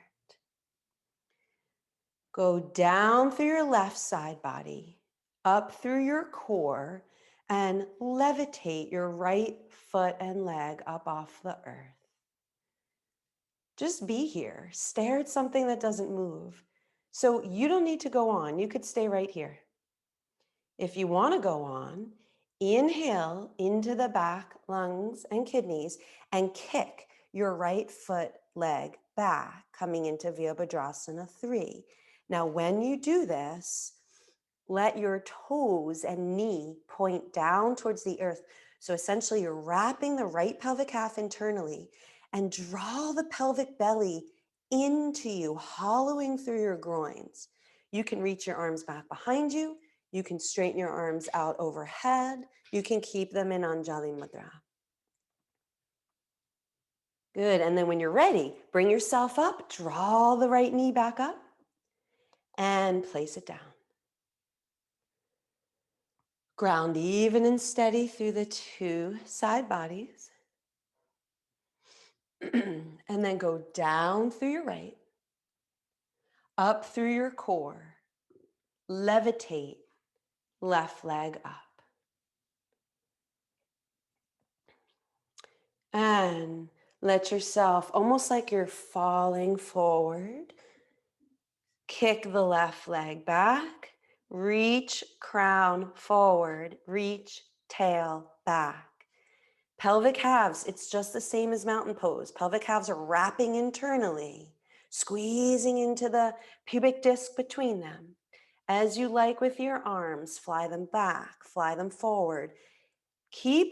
Go down through your left side body, up through your core, and levitate your right foot and leg up off the earth. Just be here. Stare at something that doesn't move. So you don't need to go on. You could stay right here. If you want to go on, inhale into the back, lungs, and kidneys, and kick your right foot, leg back, coming into Virabhadrasana 3. Now, when you do this, let your toes and knee point down towards the earth. So essentially, you're wrapping the right pelvic half internally and draw the pelvic belly into you, hollowing through your groins. You can reach your arms back behind you. You can straighten your arms out overhead. You can keep them in Anjali Mudra. Good. And then when you're ready, bring yourself up, draw the right knee back up, and place it down. Ground even and steady through the two side bodies. And then go down through your right, up through your core, levitate left leg up. And let yourself, almost like you're falling forward, kick the left leg back, reach crown forward, reach tail back. Pelvic halves, it's just the same as mountain pose. Pelvic halves are wrapping internally, squeezing into the pubic disc between them. As you like with your arms, fly them back, fly them forward. Keep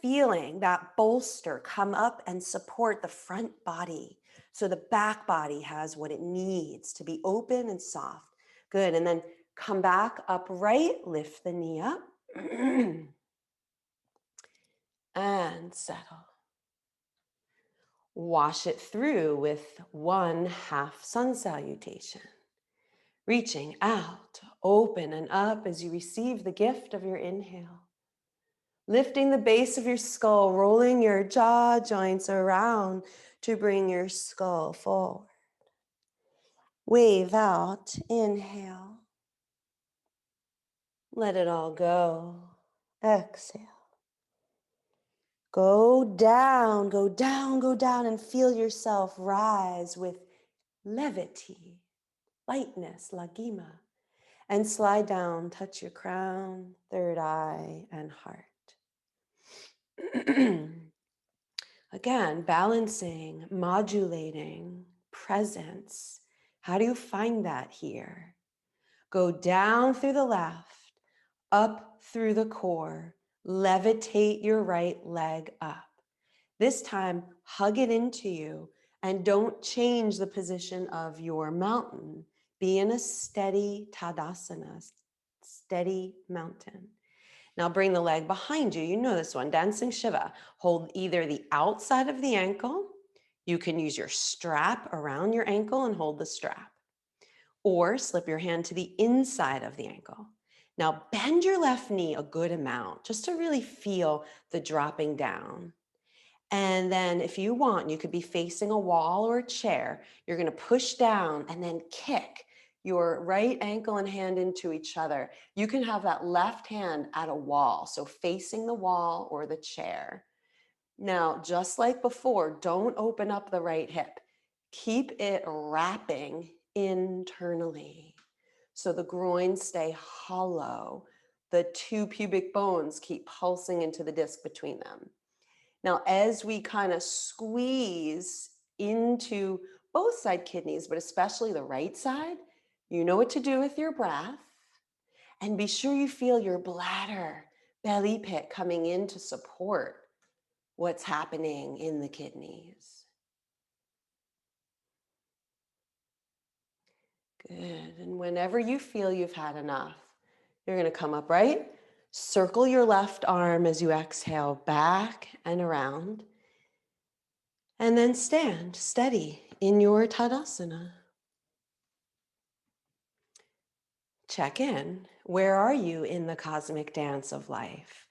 feeling that bolster come up and support the front body so the back body has what it needs to be open and soft. Good. And then come back upright, lift the knee up. And settle. Wash it through with 1/2 sun salutation. Reaching out, open and up as you receive the gift of your inhale. Lifting the base of your skull, rolling your jaw joints around to bring your skull forward. Wave out, inhale. Let it all go. Exhale. Go down, go down, go down, and feel yourself rise with levity, lightness, lagima. And slide down, touch your crown, third eye, and heart. Again, balancing, modulating, presence. How do you find that here? Go down through the left, up through the core, levitate your right leg up. This time, hug it into you and don't change the position of your mountain. Be in a steady Tadasana, steady mountain. Now bring the leg behind you. You know this one, dancing Shiva. Hold either the outside of the ankle. You can use your strap around your ankle and hold the strap. Or slip your hand to the inside of the ankle. Now bend your left knee a good amount just to really feel the dropping down. And then if you want, you could be facing a wall or a chair. You're going to push down and then kick your right ankle and hand into each other. You can have that left hand at a wall, so facing the wall or the chair. Now, just like before, don't open up the right hip. Keep it wrapping internally. So the groins stay hollow. The two pubic bones keep pulsing into the disc between them. Now, as we kind of squeeze into both side kidneys, but especially the right side, you know what to do with your breath. And be sure you feel your bladder, belly pit coming in to support what's happening in the kidneys. Good. And whenever you feel you've had enough, you're going to come upright, circle your left arm as you exhale back and around. And then stand steady in your Tadasana. Check in. Where are you in the cosmic dance of life?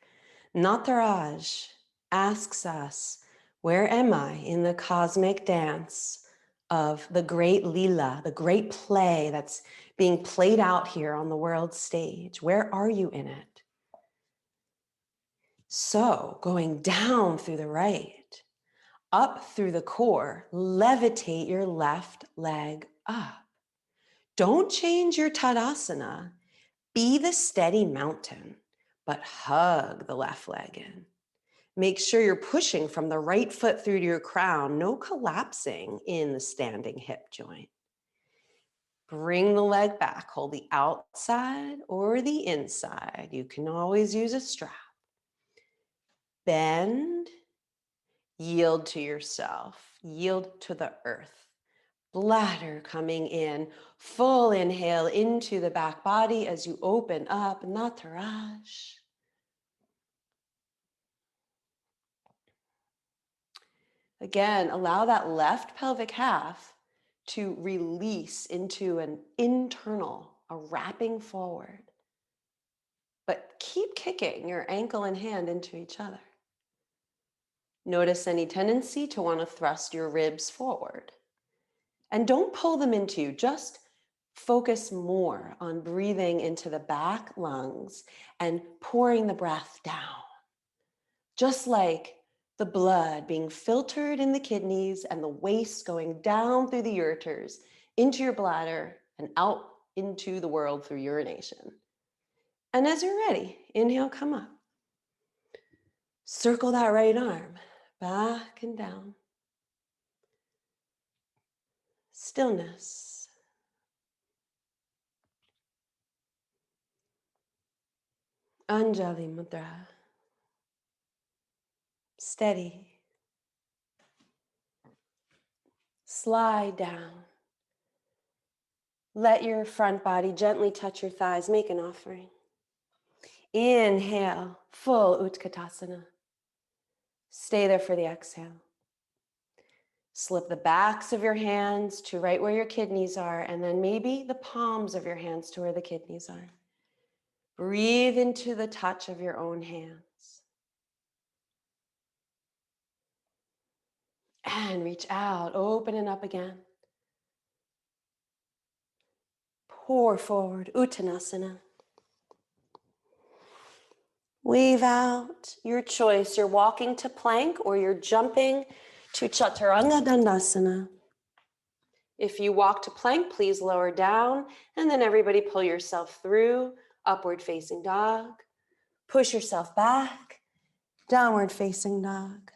Nataraj asks us, where am I in the cosmic dance of the great Leela, the great play that's being played out here on the world stage? Where are you in it? So going down through the right, up through the core, levitate your left leg up. Don't change your Tadasana. Be the steady mountain, but hug the left leg in. Make sure you're pushing from the right foot through to your crown, no collapsing in the standing hip joint. Bring the leg back, hold the outside or the inside. You can always use a strap. Bend, yield to yourself, yield to the earth. Bladder coming in. Full inhale into the back body as you open up, Nataraj. Again, allow that left pelvic half to release into an internal, a wrapping forward. But keep kicking your ankle and hand into each other. Notice any tendency to want to thrust your ribs forward. And don't pull them into you, just focus more on breathing into the back lungs and pouring the breath down. Just like the blood being filtered in the kidneys and the waste going down through the ureters into your bladder and out into the world through urination. And as you're ready, inhale, come up. Circle that right arm back and down. Stillness. Anjali Mudra. Steady. Slide down. Let your front body gently touch your thighs. Make an offering. Inhale, full Utkatasana. Stay there for the exhale. Slip the backs of your hands to right where your kidneys are, and then maybe the palms of your hands to where the kidneys are. Breathe into the touch of your own hands. And reach out, open it up again. Pour forward, Uttanasana. Wave out, your choice. You're walking to plank or you're jumping to Chaturanga Dandasana. If you walk to plank, please lower down, and then everybody pull yourself through, upward facing dog. Push yourself back, downward facing dog.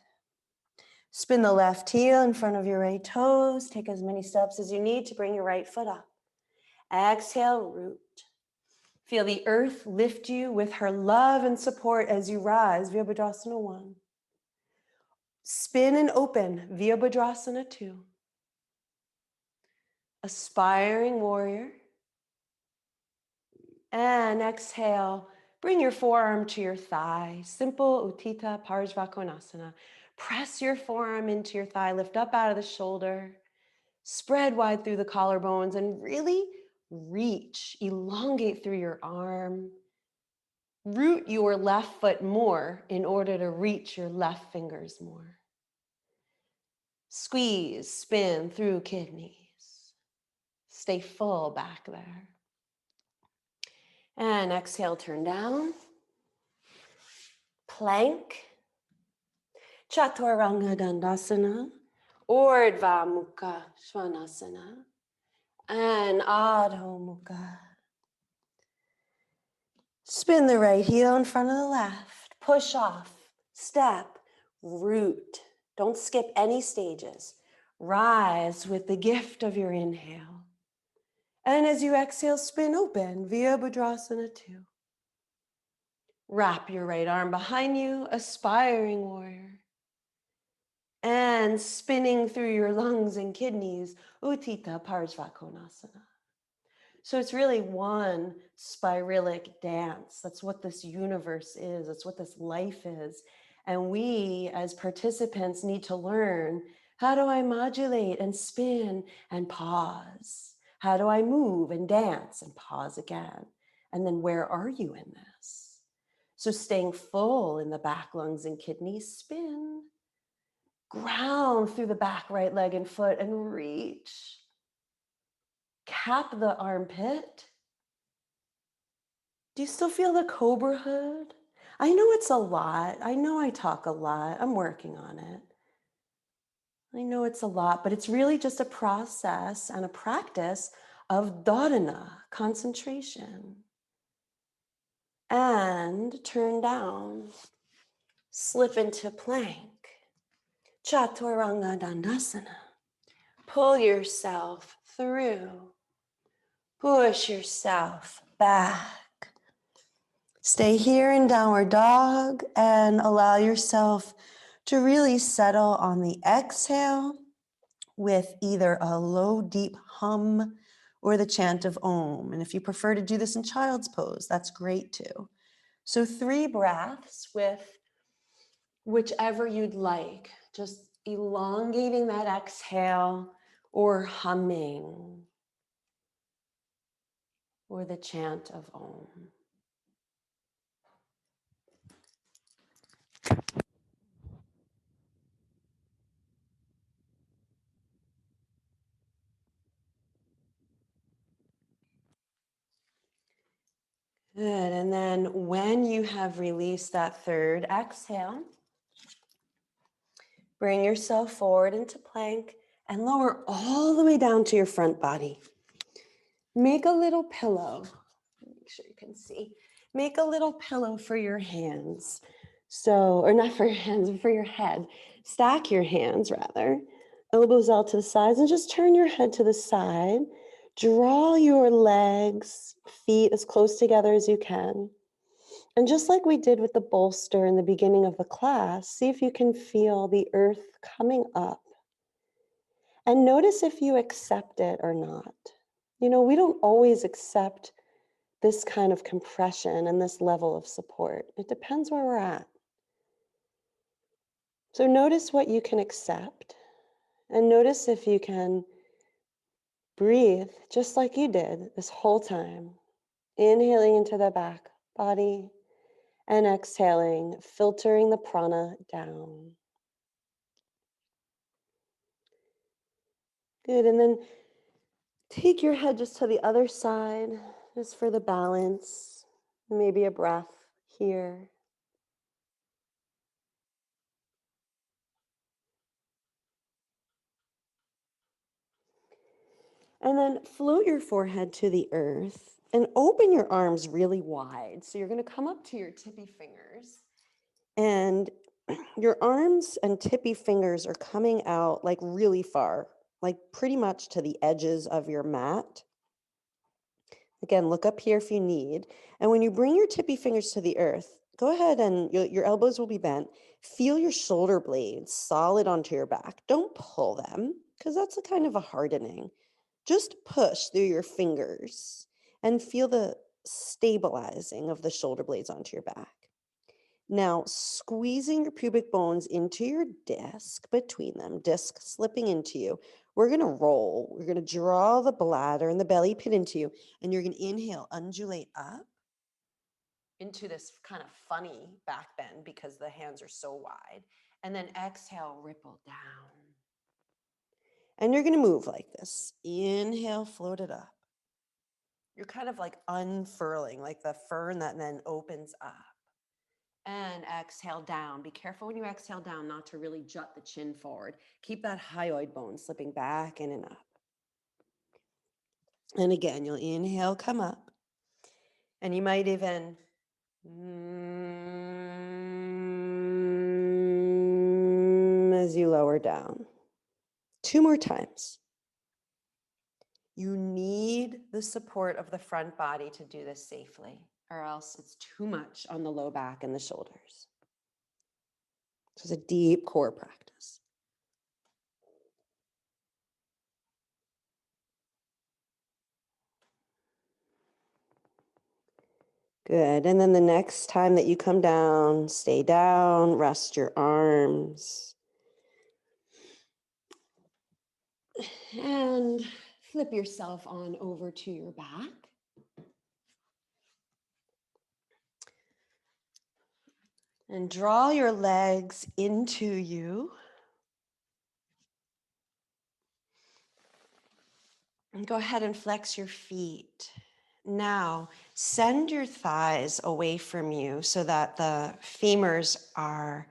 Spin the left heel in front of your right toes. Take as many steps as you need to bring your right foot up. Exhale, root. Feel the earth lift you with her love and support as you rise, Virabhadrasana 1. Spin and open, Virabhadrasana 2. Aspiring warrior. And exhale, bring your forearm to your thigh. Simple Utthita Parsvakonasana. Press your forearm into your thigh, lift up out of the shoulder, spread wide through the collarbones, and really reach, elongate through your arm. Root your left foot more in order to reach your left fingers more. Squeeze, spin through kidneys. Stay full back there. And exhale, turn down. Plank. Chaturanga Dandasana. Urdhva Mukha Svanasana. And Adho Mukha. Spin the right heel in front of the left. Push off. Step. Root. Don't skip any stages. Rise with the gift of your inhale. And as you exhale, spin open, Virabhadrasana 2. Wrap your right arm behind you, aspiring warrior. And spinning through your lungs and kidneys, Utthita Parsvakonasana. So it's really one spiralic dance. That's what this universe is. That's what this life is. And we as participants need to learn, how do I modulate and spin and pause? How do I move and dance and pause again? And then where are you in this? So staying full in the back lungs and kidneys, spin. Ground through the back right leg and foot and reach. Cap the armpit. Do you still feel the cobra hood? I know it's a lot. I know I talk a lot. I'm working on it. I know it's a lot, but it's really just a process and a practice of dharana, concentration. And turn down, slip into plank. Chaturanga Dandasana. Pull yourself through. Push yourself back. Stay here in downward dog and allow yourself to really settle on the exhale with either a low, deep hum or the chant of Om. And if you prefer to do this in child's pose, that's great too. So 3 breaths with whichever you'd like, just elongating that exhale or humming or the chant of Om. Good. And then when you have released that third exhale, bring yourself forward into plank and lower all the way down to your front body. Make a little pillow. Make sure you can see. Make a little pillow for your hands. So, or not for your hands, but for your head. Stack your hands rather. Elbows out to the sides and just turn your head to the side. Draw your legs, feet as close together as you can. And just like we did with the bolster in the beginning of the class, see if you can feel the earth coming up. And notice if you accept it or not. You know, we don't always accept this kind of compression and this level of support. It depends where we're at. So notice what you can accept and notice if you can breathe just like you did this whole time. Inhaling into the back body and exhaling, filtering the prana down. Good, and then take your head just to the other side, just for the balance. Maybe a breath here. And then float your forehead to the earth and open your arms really wide. So you're going to come up to your tippy fingers. And your arms and tippy fingers are coming out like really far, like pretty much to the edges of your mat. Again, look up here if you need. And when you bring your tippy fingers to the earth, go ahead and your elbows will be bent. Feel your shoulder blades solid onto your back. Don't pull them because that's a kind of a hardening. Just push through your fingers and feel the stabilizing of the shoulder blades onto your back. Now, squeezing your pubic bones into your disc between them, disc slipping into you. We're going to roll. We're going to draw the bladder and the belly pit into you. And you're going to inhale, undulate up into this kind of funny back bend because the hands are so wide. And then exhale, ripple down. And you're going to move like this. Inhale, float it up. You're kind of like unfurling, like the fern that then opens up. And exhale down. Be careful when you exhale down not to really jut the chin forward. Keep that hyoid bone slipping back in and up. And again, you'll inhale, come up. And you might even as you lower down. 2 more times. You need the support of the front body to do this safely, or else it's too much on the low back and the shoulders. So it's a deep core practice. Good. And then the next time that you come down, stay down, rest your arms. And flip yourself on over to your back. And draw your legs into you. And go ahead and flex your feet. Now, send your thighs away from you so that the femurs are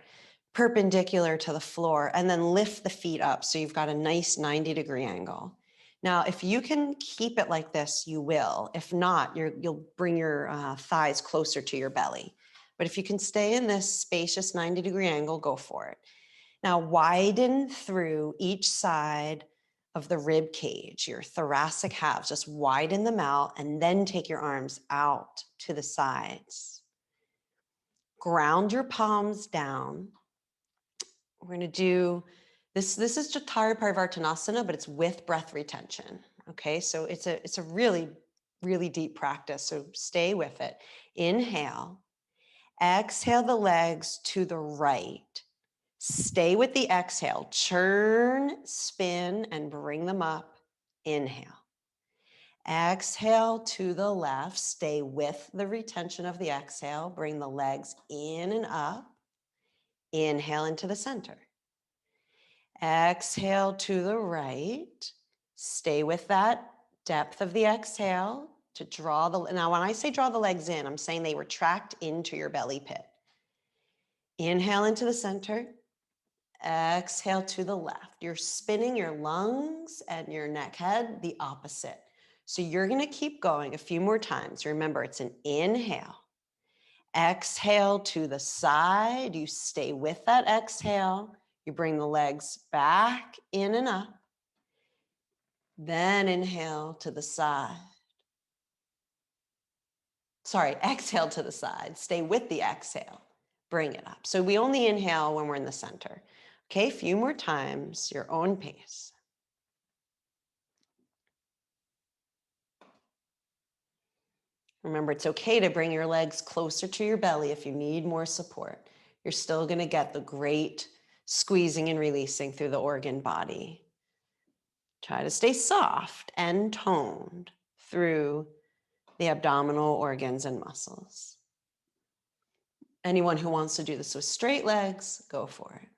perpendicular to the floor, and then lift the feet up so you've got a nice 90-degree angle. Now, if you can keep it like this, you will. If not, you'll bring your thighs closer to your belly. But if you can stay in this spacious 90-degree angle, go for it. Now, widen through each side of the rib cage, your thoracic halves. Just widen them out and then take your arms out to the sides. Ground your palms down. We're going to do This is Jatara Parivartanasana, but it's with breath retention. Okay, so it's a really, really deep practice. So stay with it. Inhale, exhale the legs to the right. Stay with the exhale. Churn, spin, and bring them up. Inhale. Exhale to the left. Stay with the retention of the exhale. Bring the legs in and up. Inhale into the center. Exhale to the right. Stay with that depth of the exhale to draw the, now when I say draw the legs in, I'm saying they retract into your belly pit. Inhale into the center. Exhale to the left. You're spinning your lungs and your neck head the opposite. So you're going to keep going a few more times. Remember, it's an inhale. Exhale to the side. You stay with that exhale. You bring the legs back in and up. Then inhale to the side. Sorry, exhale to the side. Stay with the exhale. Bring it up. So we only inhale when we're in the center. Okay, a few more times, your own pace. Remember, it's okay to bring your legs closer to your belly if you need more support. You're still going to get the great squeezing and releasing through the organ body. Try to stay soft and toned through the abdominal organs and muscles. Anyone who wants to do this with straight legs, go for it.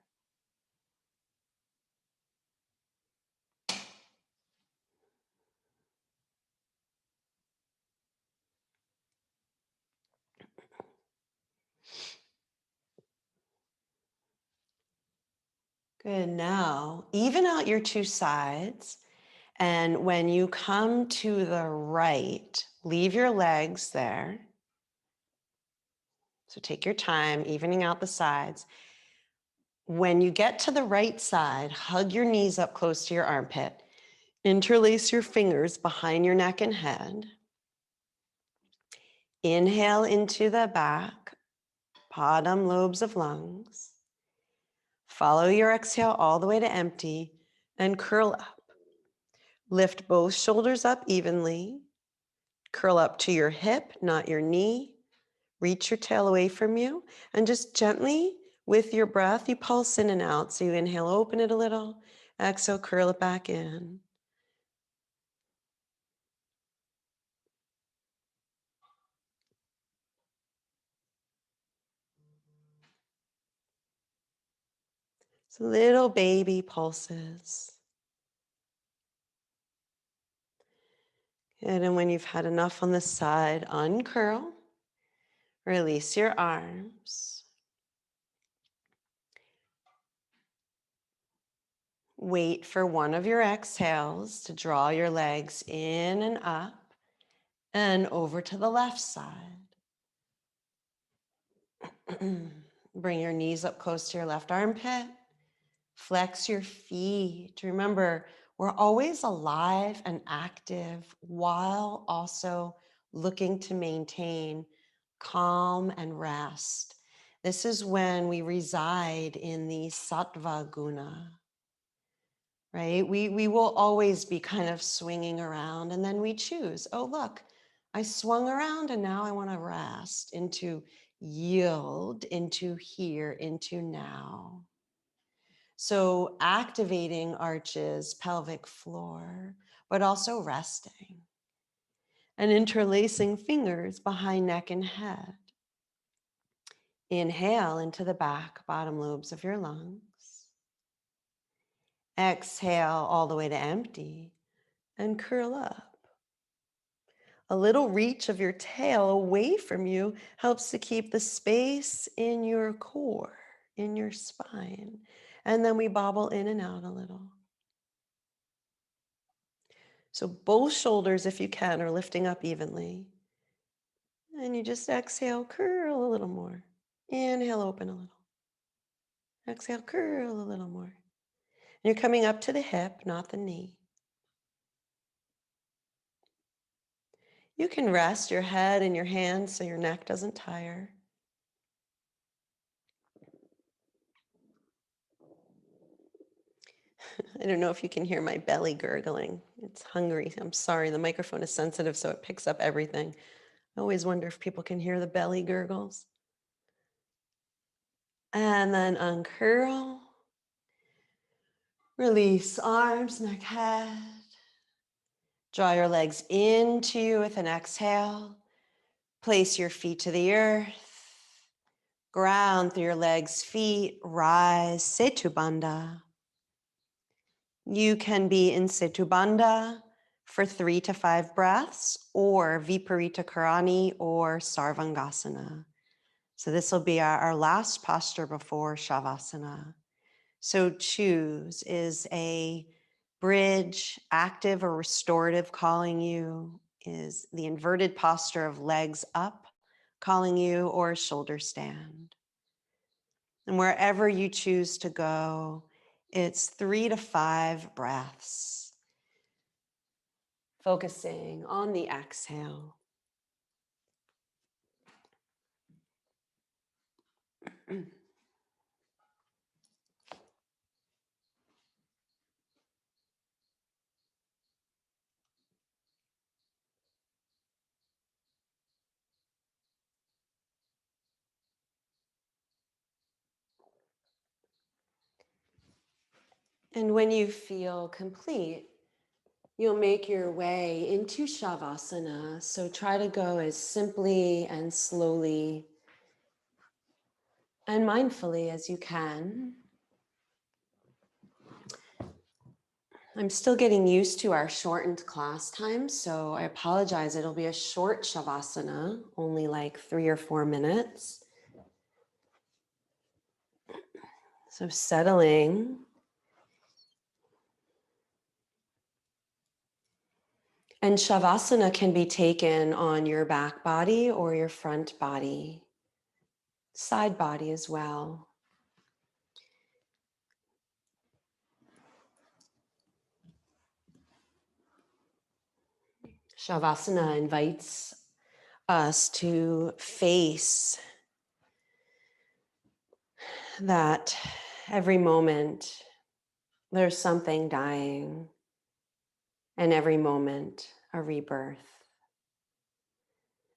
Good. Now, even out your two sides. And when you come to the right, leave your legs there. So take your time, evening out the sides. When you get to the right side, hug your knees up close to your armpit. Interlace your fingers behind your neck and head. Inhale into the back, bottom lobes of lungs. Follow your exhale all the way to empty and curl up. Lift both shoulders up evenly. Curl up to your hip, not your knee. Reach your tail away from you and just gently with your breath, you pulse in and out. So you inhale, open it a little. Exhale, curl it back in. So little baby pulses. Good. And when you've had enough on the side, uncurl. Release your arms. Wait for one of your exhales to draw your legs in and up and over to the left side. Bring your knees up close to your left armpit. Flex your feet. Remember, we're always alive and active while also looking to maintain calm and rest. This is when we reside in the sattva guna, right? We will always be kind of swinging around and then we choose, oh, look, I swung around and now I want to rest, into yield, into here, into now. So activating arches, pelvic floor, but also resting and interlacing fingers behind neck and head. Inhale into the back, bottom lobes of your lungs. Exhale all the way to empty and curl up. A little reach of your tail away from you helps to keep the space in your core, in your spine. And then we bobble in and out a little. So both shoulders, if you can, are lifting up evenly. And you just exhale, curl a little more. Inhale, open a little. Exhale, curl a little more. And you're coming up to the hip, not the knee. You can rest your head in your hands so your neck doesn't tire. I don't know if you can hear my belly gurgling. It's hungry. I'm sorry, the microphone is sensitive, so it picks up everything. I always wonder if people can hear the belly gurgles. And then uncurl. Release arms, neck, head. Draw your legs into you with an exhale. Place your feet to the earth. Ground through your legs, feet, rise, Setu Bandha. You can be in Setu Bandha for 3 to 5 breaths, or Viparita Karani or Sarvangasana. So this will be our last posture before Shavasana. So choose, is a bridge, active or restorative calling you? Is the inverted posture of legs up calling you, or shoulder stand? And wherever you choose to go, it's 3 to 5 breaths. Focusing on the exhale. And when you feel complete, you'll make your way into Shavasana. So try to go as simply and slowly and mindfully as you can. I'm still getting used to our shortened class time, so I apologize. It'll be a short Shavasana, only like 3 or 4 minutes. So settling. And Shavasana can be taken on your back body or your front body, side body as well. Shavasana invites us to face that every moment there's something dying, and every moment a rebirth.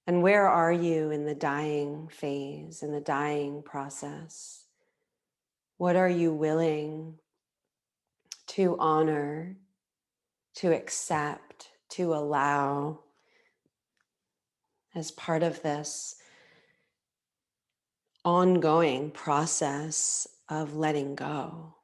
And where are you in the dying phase, in the dying process? What are you willing to honor, to accept, to allow as part of this ongoing process of letting go?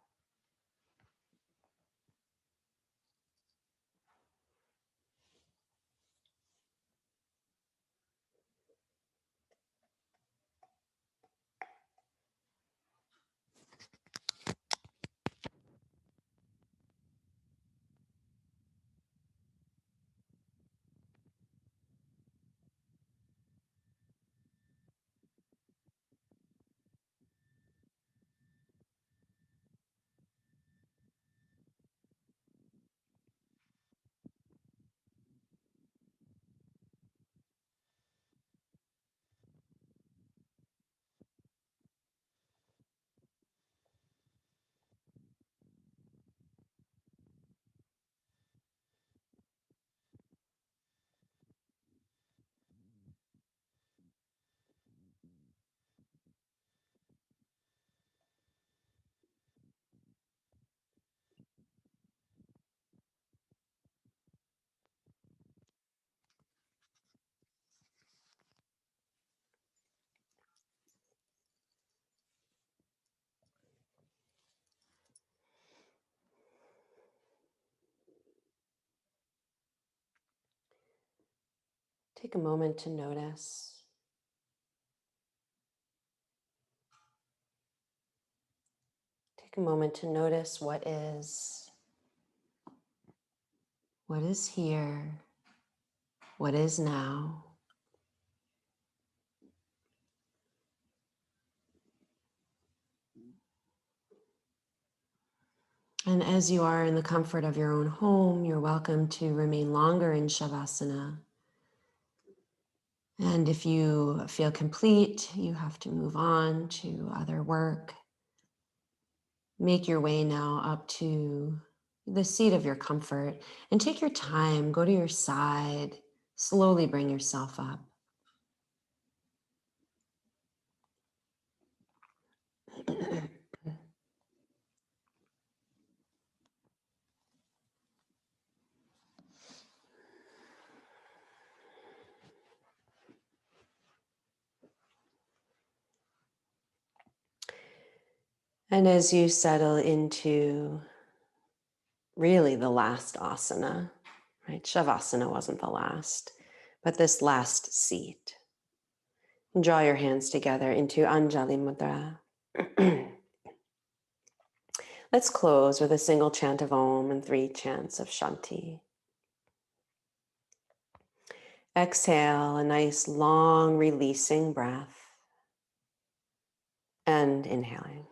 Take a moment to notice. Take a moment to notice what is here, what is now. And as you are in the comfort of your own home, you're welcome to remain longer in Shavasana. And if you feel complete, you have to move on to other work. Make your way now up to the seat of your comfort, and take your time, go to your side, slowly bring yourself up. And as you settle into really the last asana, right? Shavasana wasn't the last, but this last seat. And draw your hands together into Anjali Mudra. Let's close with a single chant of Om and 3 chants of Shanti. Exhale, a nice long releasing breath, and inhaling.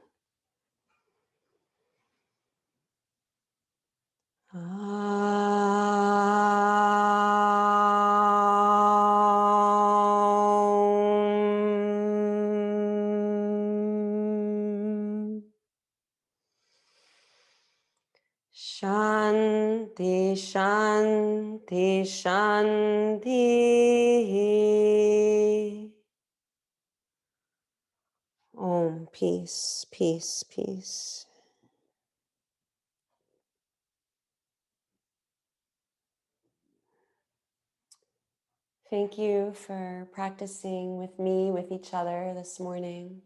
Shanti, Shanti, Shanti. Om, peace, peace, peace. Thank you for practicing with me, with each other this morning.